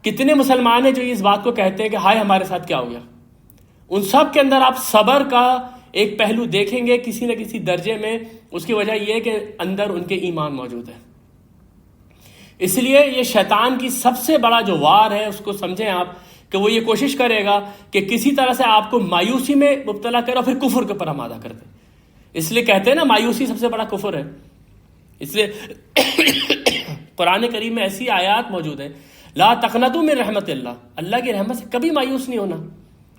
کتنے مسلمان ہیں جو اس بات کو کہتے ہیں کہ ہائے ہمارے ساتھ کیا ہو گیا؟ ان سب کے اندر آپ صبر کا ایک پہلو دیکھیں گے کسی نہ کسی درجے میں. اس کی وجہ یہ ہے کہ اندر ان کے ایمان موجود ہے. اس لیے یہ شیطان کی سب سے بڑا جو وار ہے اس کو سمجھیں آپ کہ وہ یہ کوشش کرے گا کہ کسی طرح سے آپ کو مایوسی میں مبتلا کرے اور پھر کفر کے اوپر آمادہ کر دے. اس لیے کہتے ہیں نا مایوسی سب سے بڑا کفر ہے. اس لیے قرآن کریم میں ایسی آیات موجود ہیں لا تقنطوا من رحمت اللہ، اللہ کی رحمت سے کبھی مایوس نہیں ہونا،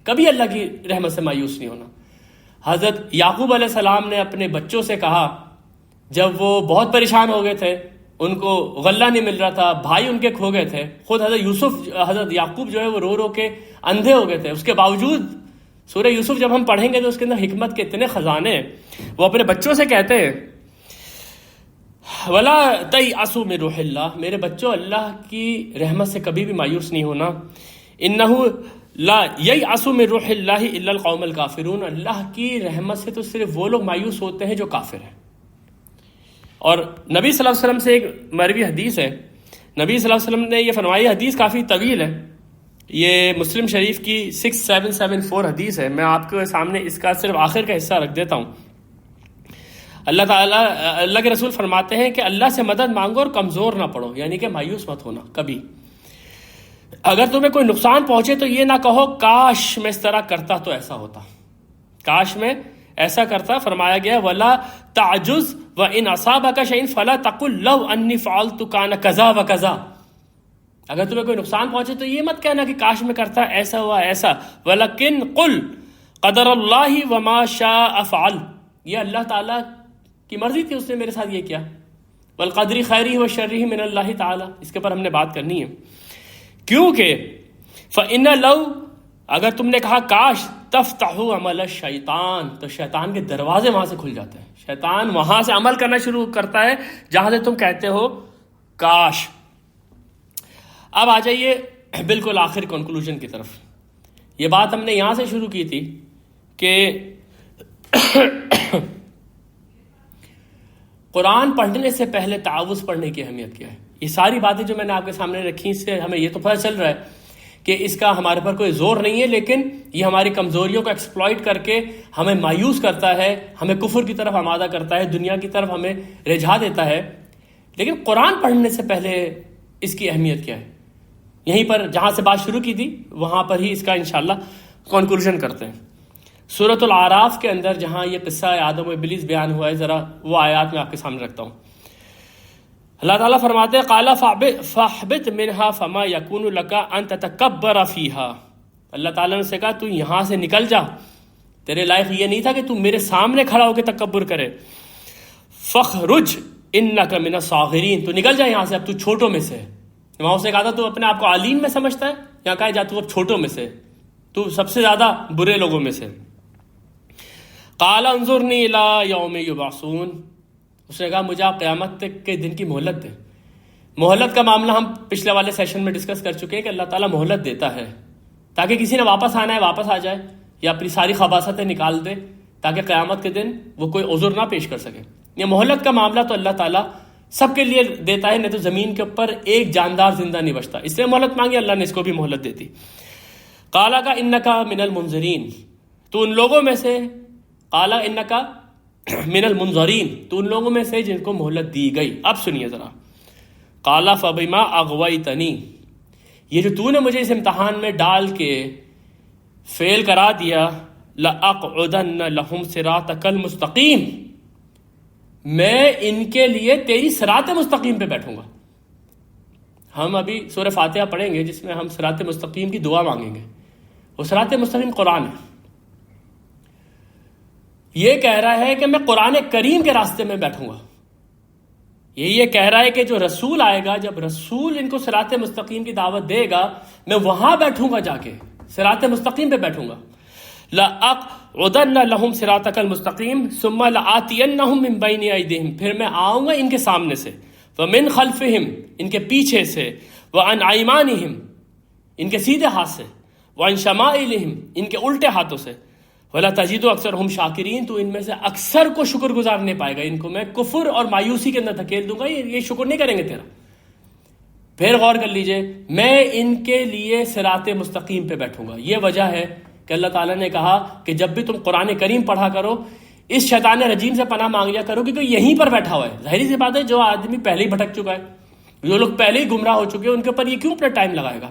کبھی اللہ کی رحمت سے مایوس نہیں ہونا. حضرت یعقوب علیہ السلام نے اپنے بچوں سے کہا جب وہ بہت پریشان ہو گئے تھے، ان کو غلہ نہیں مل رہا تھا، بھائی ان کے کھو گئے تھے، خود حضرت یعقوب جو ہے وہ رو رو کے اندھے ہو گئے تھے. اس کے باوجود سورہ یوسف جب ہم پڑھیں گے تو اس کے اندر حکمت کے اتنے خزانے ہیں. وہ اپنے بچوں سے کہتے ہیں ولا تیأسوا من روح اللہ، میرے بچوں اللہ کی رحمت سے کبھی بھی مایوس نہیں ہونا. انہ لا ییأس من روح اللہ الا القوم الکافرون، اللہ کی رحمت سے تو صرف وہ لوگ مایوس ہوتے ہیں جو کافر ہیں. اور نبی صلی اللہ علیہ وسلم سے ایک مروی حدیث ہے، نبی صلی اللہ علیہ وسلم نے یہ فرمائی، حدیث کافی طویل ہے، یہ مسلم شریف کی 6774 حدیث ہے. میں آپ کے سامنے اس کا صرف آخر کا حصہ رکھ دیتا ہوں. اللہ کے رسول فرماتے ہیں کہ اللہ سے مدد مانگو اور کمزور نہ پڑو، یعنی کہ مایوس مت ہونا کبھی. اگر تمہیں کوئی نقصان پہنچے تو یہ نہ کہو کاش میں اس طرح کرتا تو ایسا ہوتا، کاش میں ایسا کرتا. فرمایا گیا ولا تعجز وان اصابك شيء فلا تقل لو انی فعلت كان كذا وكذا. اگر تمہیں کوئی نقصان پہنچے تو یہ مت کہنا کہ کاش میں کرتا ایسا ہوا ایسا. ولکن قل قدر اللہ وما شاء فعل، یہ اللہ تعالیٰ کی مرضی تھی، اس نے میرے ساتھ یہ کیا. والقدر خیرہ وشرہ من اللہ تعالیٰ، اس کے اوپر ہم نے بات کرنی ہے. کیونکہ فإن لو، اگر تم نے کہا کاش، تفتح عمل الشیطان، تو شیطان کے دروازے وہاں سے کھل جاتے ہیں. شیطان وہاں سے عمل کرنا شروع کرتا ہے جہاں سے تم کہتے ہو کاش. اب آ جائیے بالکل آخر کنکلوژن کی طرف. یہ بات ہم نے یہاں سے شروع کی تھی کہ قرآن پڑھنے سے پہلے تعوذ پڑھنے کی اہمیت کیا ہے. یہ ساری باتیں جو میں نے آپ کے سامنے رکھی، اس سے ہمیں یہ تو پتہ چل رہا ہے کہ اس کا ہمارے پر کوئی زور نہیں ہے، لیکن یہ ہماری کمزوریوں کو ایکسپلائٹ کر کے ہمیں مایوس کرتا ہے، ہمیں کفر کی طرف آمادہ کرتا ہے، دنیا کی طرف ہمیں رجھا دیتا ہے. لیکن قرآن پڑھنے سے پہلے اس کی اہمیت کیا ہے؟ یہیں پر جہاں سے بات شروع کی تھی وہاں پر ہی اس کا انشاءاللہ کنکلوژن کرتے ہیں. سورۃ الاعراف کے اندر جہاں یہ قصہ آدم و ابلیس بیان ہوا ہے، ذرا وہ آیات میں آپ کے سامنے رکھتا ہوں۔ اللہ تعالیٰ فرماتے ہیں قال فاہبط منها فما يكون لك ان تتكبر فيها، اللہ تعالیٰ نے سے کہا تو یہاں سے نکل جا، تیرے لائق یہ نہیں تھا کہ تو میرے سامنے کھڑا ہو کے تکبر کرے۔ فخرج انك من الصاغرین، تو نکل جا یہاں سے، اب تو چھوٹوں میں سے ہے۔ وہاں اسے کہا تھا تو اپنے آپ کو عالم میں سمجھتا ہے، یہاں کہا جا تو اب چھوٹوں میں سے، تو سب سے زیادہ برے لوگوں میں سے۔ قال انظرنی الی یوم یبعثون، اس نے کہا مجھے آپ قیامت کے دن کی مہلت دیں۔ مہلت کا معاملہ ہم پچھلے والے سیشن میں ڈسکس کر چکے ہیں کہ اللہ تعالیٰ مہلت دیتا ہے تاکہ کسی نے واپس آنا ہے واپس آ جائے، یا اپنی ساری خباثتیں نکال دے تاکہ قیامت کے دن وہ کوئی عذر نہ پیش کر سکے۔ یہ مہلت کا معاملہ تو اللہ تعالیٰ سب کے لیے دیتا ہے، نہیں تو زمین کے اوپر ایک جاندار زندہ نہیں بچتا، اس لیے مہلت مانگی، اللہ نے اس کو بھی مہلت دیتی۔ قال انکا من المنظرین، تو ان لوگوں میں سے، قال انکا من المنظرین، تو ان لوگوں میں سے جن کو مہلت دی گئی۔ اب سنیے ذرا، قال فبما اغویتنی، یہ جو تو نے مجھے اس امتحان میں ڈال کے فیل کرا دیا، لأقعدن لہم صراطک المستقیم، میں ان کے لیے تیری صراط مستقیم پہ بیٹھوں گا۔ ہم ابھی سورہ فاتحہ پڑھیں گے جس میں ہم صراط مستقیم کی دعا مانگیں گے، وہ صراط مستقیم قرآن ہے۔ یہ کہہ رہا ہے کہ میں قرآن کریم کے راستے میں بیٹھوں گا، یہ کہہ رہا ہے کہ جو رسول آئے گا، جب رسول ان کو صراط مستقیم کی دعوت دے گا، میں وہاں بیٹھوں گا، جا کے صراط مستقیم پہ بیٹھوں گا۔ لَأَقْعُدَنَّ لَهُمْ صِرَاطَكَ الْمُسْتَقِيمَ ثُمَّ لَآتِيَنَّهُمْ مِنْ بَيْنِ أَيْدِيهِمْ، پھر میں آؤں گا ان کے سامنے سے، وَمِنْ خَلْفِهِمْ، ان کے پیچھے سے، وَعَنْ أَيْمَانِهِمْ، ان کے سیدھے ہاتھ سے، وَعَنْ شَمَائِلِهِمْ، ان کے الٹے ہاتھوں سے، وَلَا تَجِدُ أَكْثَرَهُمْ شَاكِرِينَ، تو ان میں سے اکثر کو شکر گزار نہیں پائے گا، ان کو میں کفر اور مایوسی کے اندر دھکیل دوں گا، یہ شکر نہیں کریں گے تیرا۔ پھر غور کر لیجئے، میں ان کے لیے صراط مستقیم پہ بیٹھوں گا۔ یہ وجہ ہے کہ اللہ تعالیٰ نے کہا کہ جب بھی تم قرآن کریم پڑھا کرو، اس شیطان رجیم سے پناہ مانگ لیا کرو، کیونکہ یہیں پر بیٹھا ہوا ہے۔ ظاہری سی بات ہے، جو آدمی پہلے ہی بھٹک چکا ہے، جو لوگ پہلے ہی گمراہ ہو چکے ہیں، ان کے اوپر یہ کیوں اپنا ٹائم لگائے گا؟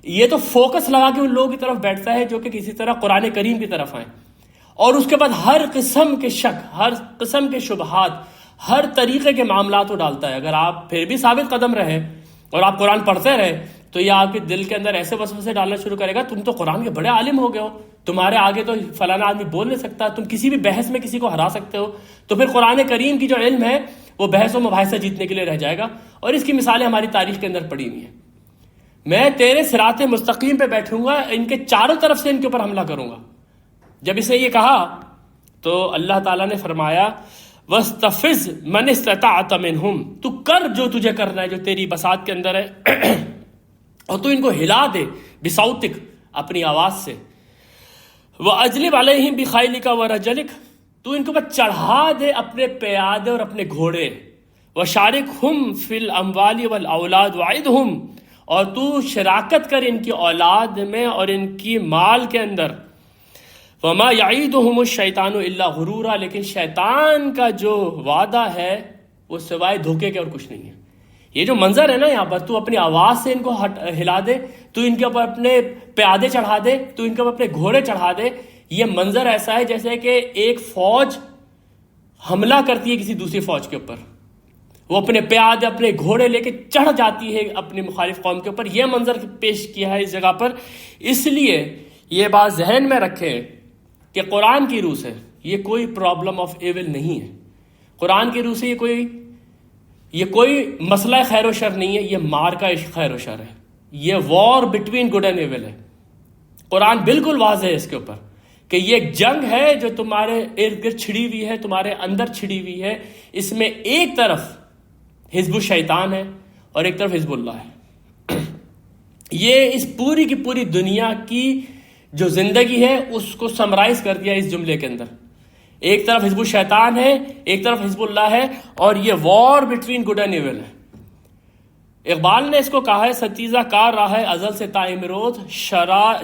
یہ تو فوکس لگا کے ان لوگوں کی طرف بیٹھتا ہے جو کہ کسی طرح قرآن کریم کی طرف آئیں، اور اس کے بعد ہر قسم کے شک، ہر قسم کے شبہات، ہر طریقے کے معاملات کو ڈالتا ہے۔ اگر آپ پھر بھی ثابت قدم رہے اور آپ قرآن پڑھتے رہے تو یہ آپ کے دل کے اندر ایسے وسوسے ڈالنا شروع کرے گا، تم تو قرآن کے بڑے عالم ہو گئے ہو، تمہارے آگے تو فلانا آدمی بول نہیں سکتا، تم کسی بھی بحث میں کسی کو ہرا سکتے ہو، تو پھر قرآن کریم کی جو علم ہے وہ بحث و مباحثہ جیتنے کے لیے رہ جائے گا۔ اور اس کی مثالیں ہماری تاریخ کے اندر پڑی ہوئی ہیں۔ میں تیرے صراط مستقیم پہ بیٹھوں گا، ان کے چاروں طرف سے ان کے اوپر حملہ کروں گا۔ جب اس نے یہ کہا تو اللہ تعالیٰ نے فرمایا وَاسْتَفِزْ مَنِ اسْتَطَعْتَ مِنْهُمْ، تو کر جو تجھے کرنا ہے، جو تیری بساط کے اندر ہے، اور تو ان کو ہلا دے بصوتک، اپنی آواز سے، وَأَجْلِبْ عَلَيْهِمْ بِخَيْلِكَ وَرَجَلِكَ، تو ان کے اوپر چڑھا دے اپنے پیادے اور اپنے گھوڑے، وَشَارِكْهُمْ فِي الْأَمْوَالِ وَالْأَوْلَادِ وَعِدْهُمْ، اور تو شراکت کر ان کی اولاد میں اور ان کی مال کے اندر، وَمَا يَعِيدُهُمُ الشَّيْطَانُ إِلَّا غُرُورًا، لیکن شیطان کا جو وعدہ ہے وہ سوائے دھوکے کے اور کچھ نہیں ہے۔ یہ جو منظر ہے نا یہاں پر، تو اپنی آواز سے ان کو ہلا دے، تو ان کے اوپر اپنے پیادے چڑھا دے، تو ان کے اوپر اپنے گھوڑے چڑھا دے، یہ منظر ایسا ہے جیسے کہ ایک فوج حملہ کرتی ہے کسی دوسری فوج کے اوپر، وہ اپنے پیادے اپنے گھوڑے لے کے چڑھ جاتی ہے اپنی مخالف قوم کے اوپر۔ یہ منظر پیش کیا ہے اس جگہ پر، اس لیے یہ بات ذہن میں رکھیں کہ قرآن کی روح سے یہ کوئی پرابلم آف ایول نہیں ہے، قرآن کی روح سے یہ کوئی مسئلہ خیر و شر نہیں ہے، یہ مارکا خیر و شر ہے، یہ war between good and evil ہے۔ قرآن بالکل واضح ہے اس کے اوپر کہ یہ ایک جنگ ہے جو تمہارے ارد گرد چھڑی ہوئی ہے، تمہارے اندر چھڑی ہوئی ہے۔ اس میں ایک طرف حزب الشیطان ہے اور ایک طرف حزب اللہ ہے۔ یہ اس پوری کی پوری دنیا کی جو زندگی ہے اس کو سمرائز کر دیا اس جملے کے اندر۔ ایک طرف حزب الشیطان ہے، ایک طرف حزب اللہ ہے، اور یہ war between good and evil ہے۔ اقبال نے اس کو کہا ہے ستیزہ کار رہا ہے ازل سے تا امروز،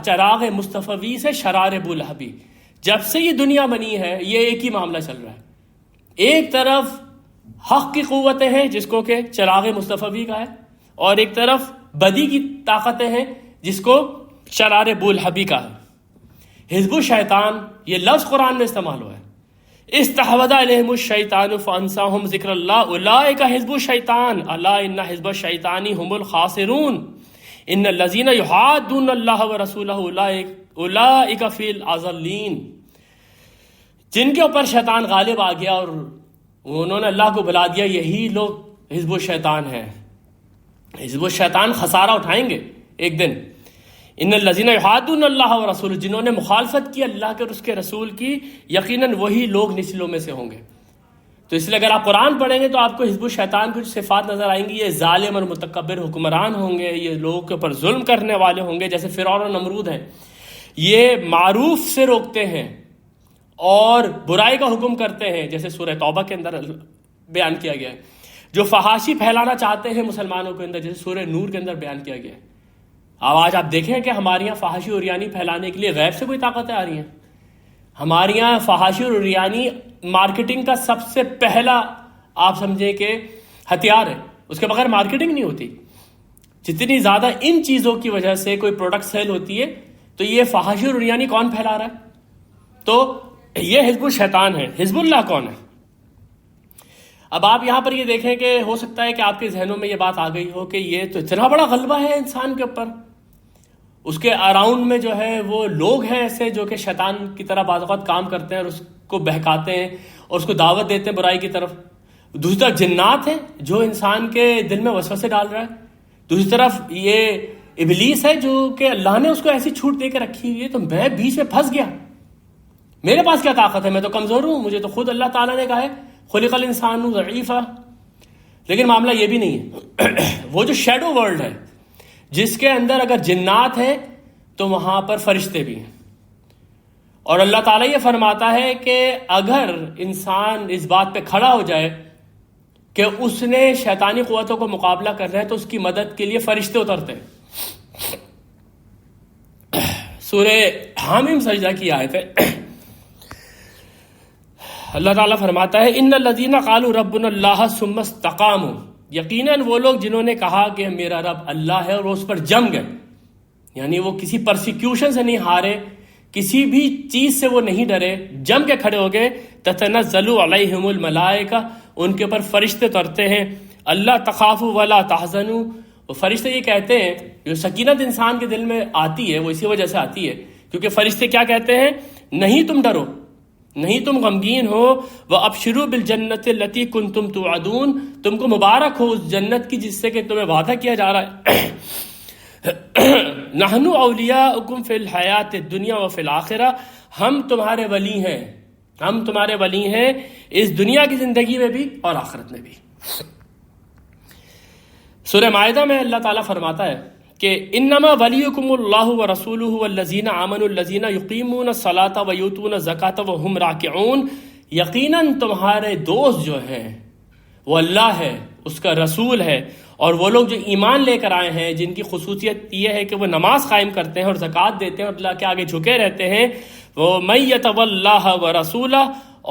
چراغ مصطفی سے شرار بولہبی۔ جب سے یہ دنیا بنی ہے یہ ایک ہی معاملہ چل رہا ہے، ایک طرف حق کی قوتیں ہیں جس کو کہ چراغ مصطفی کا ہے، اور ایک طرف بدی کی طاقتیں ہیں جس کو شرار بولہبی کا ہے۔ حزب الشیطان یہ لفظ قرآن میں استعمال ہوا ہے. استحوذ علیہم الشیطان فانساہم ذکر اللہ اولئک حزب الشیطان الا ان حزب الشیطان هم الخاسرون ان الذین یحادون اللہ ورسولہ اولئک فی الاضلین. جن کے اوپر شیطان غالب آ گیا اور انہوں نے اللہ کو بلا دیا، یہی لوگ حزب الشیطان ہیں. حزب الشیطان خسارہ اٹھائیں گے ایک دن. ان الذین یحادون اللہ ورسولہ، جنہوں نے مخالفت کی اللہ کے اور اس کے رسول کی، یقیناً وہی لوگ نسلوں میں سے ہوں گے. تو اس لیے اگر آپ قرآن پڑھیں گے تو آپ کو حزب الشیطان کی صفات نظر آئیں گی. یہ ظالم اور متکبر حکمران ہوں گے، یہ لوگوں کے اوپر ظلم کرنے والے ہوں گے، جیسے فرعون اور نمرود ہیں. یہ معروف سے روکتے ہیں اور برائی کا حکم کرتے ہیں، جیسے سورہ توبہ کے اندر بیان کیا گیا ہے. جو فحاشی پھیلانا چاہتے ہیں مسلمانوں کے اندر، جیسے سورہ نور کے اندر بیان کیا گیا ہے. اب آج آپ دیکھیں کہ ہمارے یہاں فحاشی اور عریانی پھیلانے کے لیے غیب سے کوئی طاقتیں آ رہی ہیں. ہمارے یہاں فحاشی اور عریانی مارکیٹنگ کا سب سے پہلا آپ سمجھیں کہ ہتھیار ہے. اس کے بغیر مارکیٹنگ نہیں ہوتی. جتنی زیادہ ان چیزوں کی وجہ سے کوئی پروڈکٹ سیل ہوتی ہے، تو یہ فحاشی اور عریانی کون پھیلا رہا ہے؟ تو یہ حزب الشیطان ہے. حزب اللہ کون ہے؟ اب آپ یہاں پر یہ دیکھیں کہ ہو سکتا ہے کہ آپ کے ذہنوں میں یہ بات آ گئی ہو کہ یہ تو اتنا بڑا غلبہ ہے انسان کے اوپر، اس کے اراؤنڈ میں جو ہے وہ لوگ ہیں ایسے جو کہ شیطان کی طرح بعض اوقات کام کرتے ہیں اور اس کو بہکاتے ہیں اور اس کو دعوت دیتے ہیں برائی کی طرف. دوسری طرف جنات ہیں جو انسان کے دل میں وسوسے ڈال رہا ہے. دوسری طرف یہ ابلیس ہے جو کہ اللہ نے اس کو ایسی چھوٹ دے کے رکھی ہوئی ہے. تو میں بیچ میں پھنس گیا، میرے پاس کیا طاقت ہے، میں تو کمزور ہوں، مجھے تو خود اللہ تعالیٰ نے کہا ہے خلق الانسان ضعیفا. لیکن معاملہ یہ بھی نہیں ہے. وہ جو شیڈو ورلڈ ہے جس کے اندر اگر جنات ہیں تو وہاں پر فرشتے بھی ہیں. اور اللہ تعالیٰ یہ فرماتا ہے کہ اگر انسان اس بات پہ کھڑا ہو جائے کہ اس نے شیطانی قوتوں کو مقابلہ کرنا ہے تو اس کی مدد کے لیے فرشتے اترتے ہیں. سورہ حامیم سجدہ کی آیت ہے. اللہ تعالیٰ فرماتا ہے ان الذین قالوا ربنا اللہ ثم استقاموا، یقیناً وہ لوگ جنہوں نے کہا کہ میرا رب اللہ ہے اور وہ اس پر جم گئے، یعنی وہ کسی پرسیکیوشن سے نہیں ہارے، کسی بھی چیز سے وہ نہیں ڈرے، جم کے کھڑے ہو گئے. تتنزل علیہم الملائکہ، ان کے اوپر فرشتے اترتے ہیں. اللہ تخافوا ولا تحزنوا، وہ فرشتے یہ کہتے ہیں، جو سکینت انسان کے دل میں آتی ہے وہ اسی وجہ سے آتی ہے کیونکہ فرشتے کیا کہتے ہیں؟ نہیں تم ڈرو، نہیں تم غمگین ہو. وَأَبْشِرُوا بِالْجَنَّةِ الَّتِي كُنْتُمْ تُوعَدُونَ، تم کو مبارک ہو اس جنت کی جس سے کہ تمہیں وعدہ کیا جا رہا ہے. نَحْنُ أَوْلِيَاؤُكُمْ فِي الْحَيَاةِ الدُّنْيَا وَفِي الْآخِرَةِ، ہم تمہارے ولی ہیں، ہم تمہارے ولی ہیں اس دنیا کی زندگی میں بھی اور آخرت میں بھی. سورہ مائدہ میں اللہ تعالیٰ فرماتا ہے کہ انما ولیکم اللہ ورسولہ والذین آمنوا الذین یقیمون الصلاۃ ویؤتون الزکاۃ وہم راکعون، یقیناً تمہارے دوست جو ہیں وہ اللہ ہے، اس کا رسول ہے، اور وہ لوگ جو ایمان لے کر آئے ہیں جن کی خصوصیت یہ ہے کہ وہ نماز قائم کرتے ہیں اور زکوٰۃ دیتے ہیں اور اللہ کے آگے جھکے رہتے ہیں. وہ من یتول اللہ ورسولہ،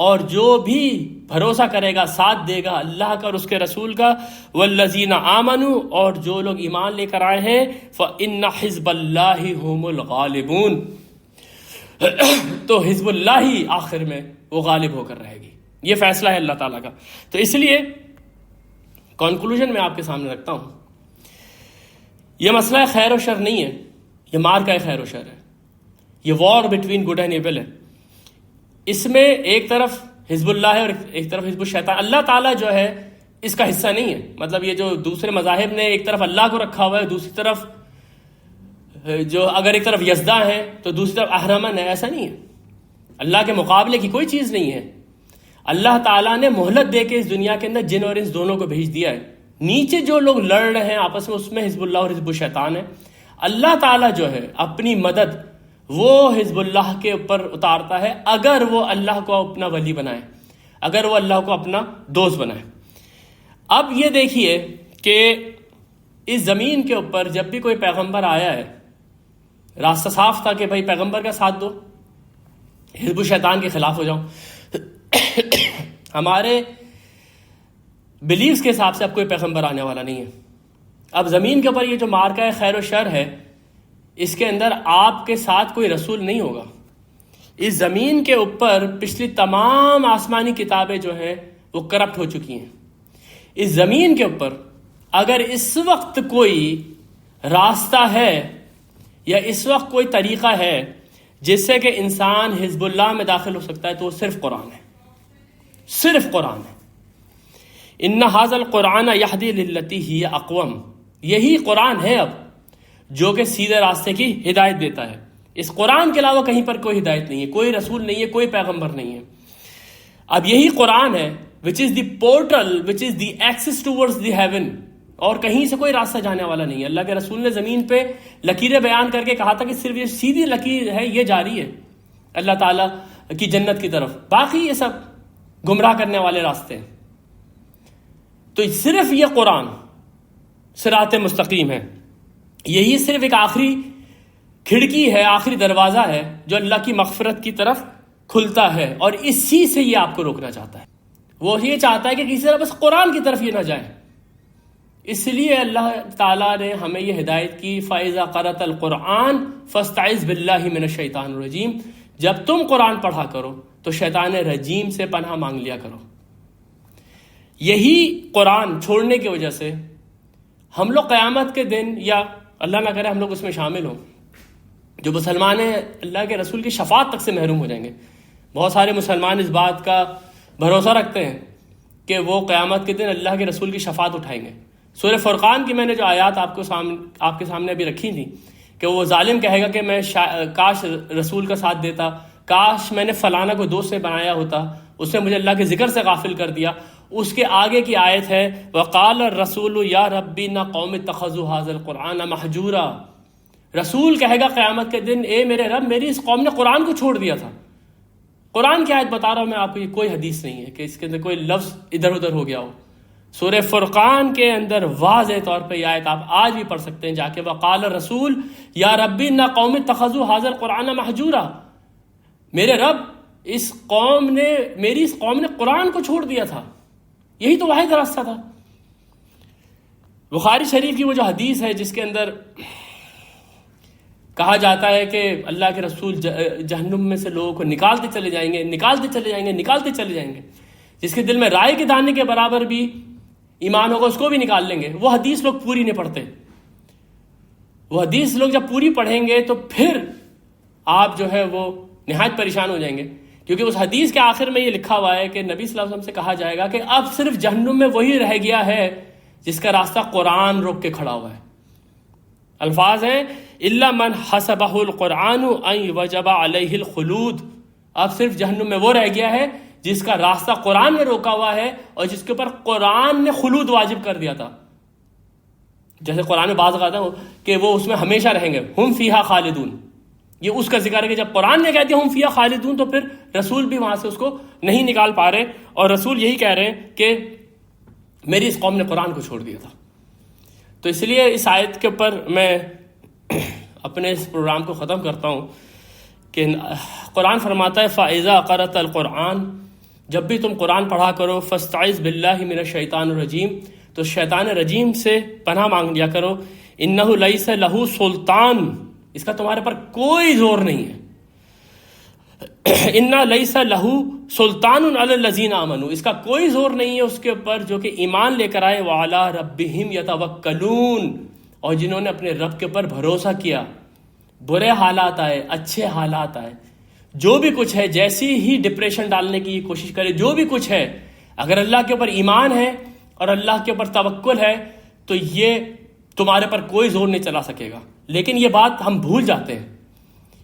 اور جو بھی بھروسہ کرے گا، ساتھ دے گا اللہ کا اور اس کے رسول کا. والذین آمنوا، اور جو لوگ ایمان لے کر آئے ہیں، فإن حزب اللہ هم الغالبون، تو حزب اللہ ہی آخر میں وہ غالب ہو کر رہے گی. یہ فیصلہ ہے اللہ تعالیٰ کا. تو اس لیے کنکلوژن میں آپ کے سامنے رکھتا ہوں، یہ مسئلہ خیر و شر نہیں ہے، یہ مارکہ خیر و شر ہے، یہ war between good and evil ہے. اس میں ایک طرف حزب اللہ ہے اور ایک طرف حزب الشیطان. اللہ تعالیٰ جو ہے اس کا حصہ نہیں ہے. مطلب یہ جو دوسرے مذاہب نے ایک طرف اللہ کو رکھا ہوا ہے، دوسری طرف جو اگر ایک طرف یزدہ ہے تو دوسری طرف اہرمن ہے، ایسا نہیں ہے. اللہ کے مقابلے کی کوئی چیز نہیں ہے. اللہ تعالیٰ نے مہلت دے کے اس دنیا کے اندر جن اور انس دونوں کو بھیج دیا ہے. نیچے جو لوگ لڑ رہے ہیں آپس میں، اس میں حزب اللہ اور حزب الشیطان ہے. اللہ تعالیٰ جو ہے اپنی مدد وہ حزب اللہ کے اوپر اتارتا ہے اگر وہ اللہ کو اپنا ولی بنائے، اگر وہ اللہ کو اپنا دوست بنائے. اب یہ دیکھیے کہ اس زمین کے اوپر جب بھی کوئی پیغمبر آیا ہے، راستہ صاف تھا کہ بھائی پیغمبر کا ساتھ دو، حزب الشیطان کے خلاف ہو جاؤ. ہمارے بلیفز کے حساب سے اب کوئی پیغمبر آنے والا نہیں ہے. اب زمین کے اوپر یہ جو مارکہ خیر و شر ہے، اس کے اندر آپ کے ساتھ کوئی رسول نہیں ہوگا. اس زمین کے اوپر پچھلی تمام آسمانی کتابیں جو ہیں وہ کرپٹ ہو چکی ہیں. اس زمین کے اوپر اگر اس وقت کوئی راستہ ہے یا اس وقت کوئی طریقہ ہے جس سے کہ انسان حزب اللہ میں داخل ہو سکتا ہے تو وہ صرف قرآن ہے، صرف قرآن ہے. ان ھذا القرآن یہدی للتی ہی اقوم، یہی قرآن ہے اب جو کہ سیدھے راستے کی ہدایت دیتا ہے. اس قرآن کے علاوہ کہیں پر کوئی ہدایت نہیں ہے، کوئی رسول نہیں ہے، کوئی پیغمبر نہیں ہے. اب یہی قرآن ہے which is the portal, which is the access towards the heaven، اور کہیں سے کوئی راستہ جانے والا نہیں ہے. اللہ کے رسول نے زمین پہ لکیریں بیان کر کے کہا تھا کہ صرف یہ سیدھی لکیر ہے، یہ جاری ہے اللہ تعالیٰ کی جنت کی طرف، باقی یہ سب گمراہ کرنے والے راستے ہیں. تو صرف یہ قرآن صراط مستقیم ہے، یہی صرف ایک آخری کھڑکی ہے، آخری دروازہ ہے جو اللہ کی مغفرت کی طرف کھلتا ہے، اور اسی سے یہ آپ کو روکنا چاہتا ہے. وہ یہ چاہتا ہے کہ کسی طرح بس قرآن کی طرف یہ نہ جائیں. اس لیے اللہ تعالیٰ نے ہمیں یہ ہدایت کی فَإِذَا قَرَأْتَ الْقُرْآنَ فَاسْتَعِذْ بِاللَّهِ مِنَ الشَّيْطَانِ الرَّجِيمِ، جب تم قرآن پڑھا کرو تو شیطان رجیم سے پناہ مانگ لیا کرو. یہی قرآن چھوڑنے کی وجہ سے ہم لوگ قیامت کے دن، یا اللہ نہ کرے ہم لوگ اس میں شامل ہوں، جو مسلمان ہیں اللہ کے رسول کی شفاعت تک سے محروم ہو جائیں گے. بہت سارے مسلمان اس بات کا بھروسہ رکھتے ہیں کہ وہ قیامت کے دن اللہ کے رسول کی شفاعت اٹھائیں گے. سورہ فرقان کی میں نے جو آیات آپ کے سامنے ابھی رکھی تھی کہ وہ ظالم کہے گا کہ میں کاش رسول کا ساتھ دیتا، کاش میں نے فلانا کو دوست سے بنایا ہوتا، اس نے مجھے اللہ کے ذکر سے غافل کر دیا. اس کے آگے کی آیت ہے وقال الرسول یا ربی نہ قوم اتخذوا ھذا القرآن مہجورا. رسول کہے گا قیامت کے دن اے میرے رب، میری اس قوم نے قرآن کو چھوڑ دیا تھا. قرآن کی آیت بتا رہا ہوں میں آپ کو، یہ کوئی حدیث نہیں ہے کہ اس کے اندر کوئی لفظ ادھر ادھر ہو گیا ہو. سورہ فرقان کے اندر واضح طور پہ یہ آیت آپ آج بھی پڑھ سکتے ہیں جا کے وقال الرسول یا ربی نہ قوم اتخذوا ھذا القرآن مہجورا. میرے رب، میری اس قوم نے قرآن کو چھوڑ دیا تھا. یہی تو واحد راستہ تھا. بخاری شریف کی وہ جو حدیث ہے جس کے اندر کہا جاتا ہے کہ اللہ کے رسول جہنم میں سے لوگوں کو نکالتے چلے جائیں گے، نکالتے چلے جائیں گے، نکالتے چلے جائیں گے. جس کے دل میں رائے کے دانے کے برابر بھی ایمان ہوگا اس کو بھی نکال لیں گے. وہ حدیث لوگ پوری نہیں پڑھتے. وہ حدیث لوگ جب پوری پڑھیں گے تو پھر آپ جو ہے وہ نہایت پریشان ہو جائیں گے، کیونکہ اس حدیث کے آخر میں یہ لکھا ہوا ہے کہ نبی صلی اللہ علیہ وسلم سے کہا جائے گا کہ اب صرف جہنم میں وہی رہ گیا ہے جس کا راستہ قرآن روک کے کھڑا ہوا ہے. الفاظ ہیں الا من حسبہ القرآن ان وجب علیہ الخلود. اب صرف جہنم میں وہ رہ گیا ہے جس کا راستہ قرآن نے روکا ہوا ہے اور جس کے اوپر قرآن نے خلود واجب کر دیا تھا. جیسے قرآن میں بعض کہتا ہے کہ وہ اس میں ہمیشہ رہیں گے، ہم فیہا خالدون. یہ اس کا ذکر ہے کہ جب قرآن نے کہہ دیا ہم فیہا خالدون تو پھر رسول بھی وہاں سے اس کو نہیں نکال پا رہے، اور رسول یہی کہہ رہے ہیں کہ میری اس قوم نے قرآن کو چھوڑ دیا تھا. تو اس لیے اس آیت کے اوپر میں اپنے اس پروگرام کو ختم کرتا ہوں کہ قرآن فرماتا ہے فَإِذَا قَرَأْتَ الْقُرْآنَ، جب بھی تم قرآن پڑھا کرو فَاسْتَعِذْ بِاللَّهِ مِنَ الشَّيْطَانِ الرَّجِيمِ، تو شیطان رجیم سے پناہ مانگ لیا کرو. إِنَّهُ لَيْسَ لَهُ سُلْطَانٌ، اس کا تمہارے پر کوئی زور نہیں ہے. إِنَّ لَيْسَ لَهُ سُلْطَانٌ عَلَى الَّذِينَ آمَنُوا، اس کا کوئی زور نہیں ہے اس کے اوپر جو کہ ایمان لے کر آئے. وَعَلَىٰ رَبِّهِمْ يَتَوَكَّلُونَ، اور جنہوں نے اپنے رب کے اوپر بھروسہ کیا. برے حالات آئے، اچھے حالات آئے، جو بھی کچھ ہے، جیسی ہی ڈپریشن ڈالنے کی کوشش کرے، جو بھی کچھ ہے، اگر اللہ کے اوپر ایمان ہے اور اللہ کے اوپر توکل ہے تو یہ تمہارے پر کوئی زور نہیں چلا سکے گا. لیکن یہ بات ہم بھول جاتے ہیں.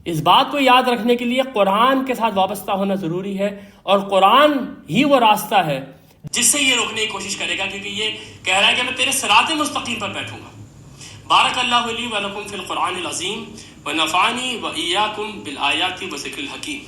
اس بات کو یاد رکھنے کے لیے قرآن کے ساتھ وابستہ ہونا ضروری ہے، اور قرآن ہی وہ راستہ ہے جس سے یہ روکنے کی کوشش کرے گا، کیونکہ یہ کہہ رہا ہے کہ میں تیرے صراط مستقیم پر بیٹھوں گا. بارک اللہ لی و لکم فی القرآن العظیم ونفعنی و ایاکم بالآیات و ذکر الحکیم.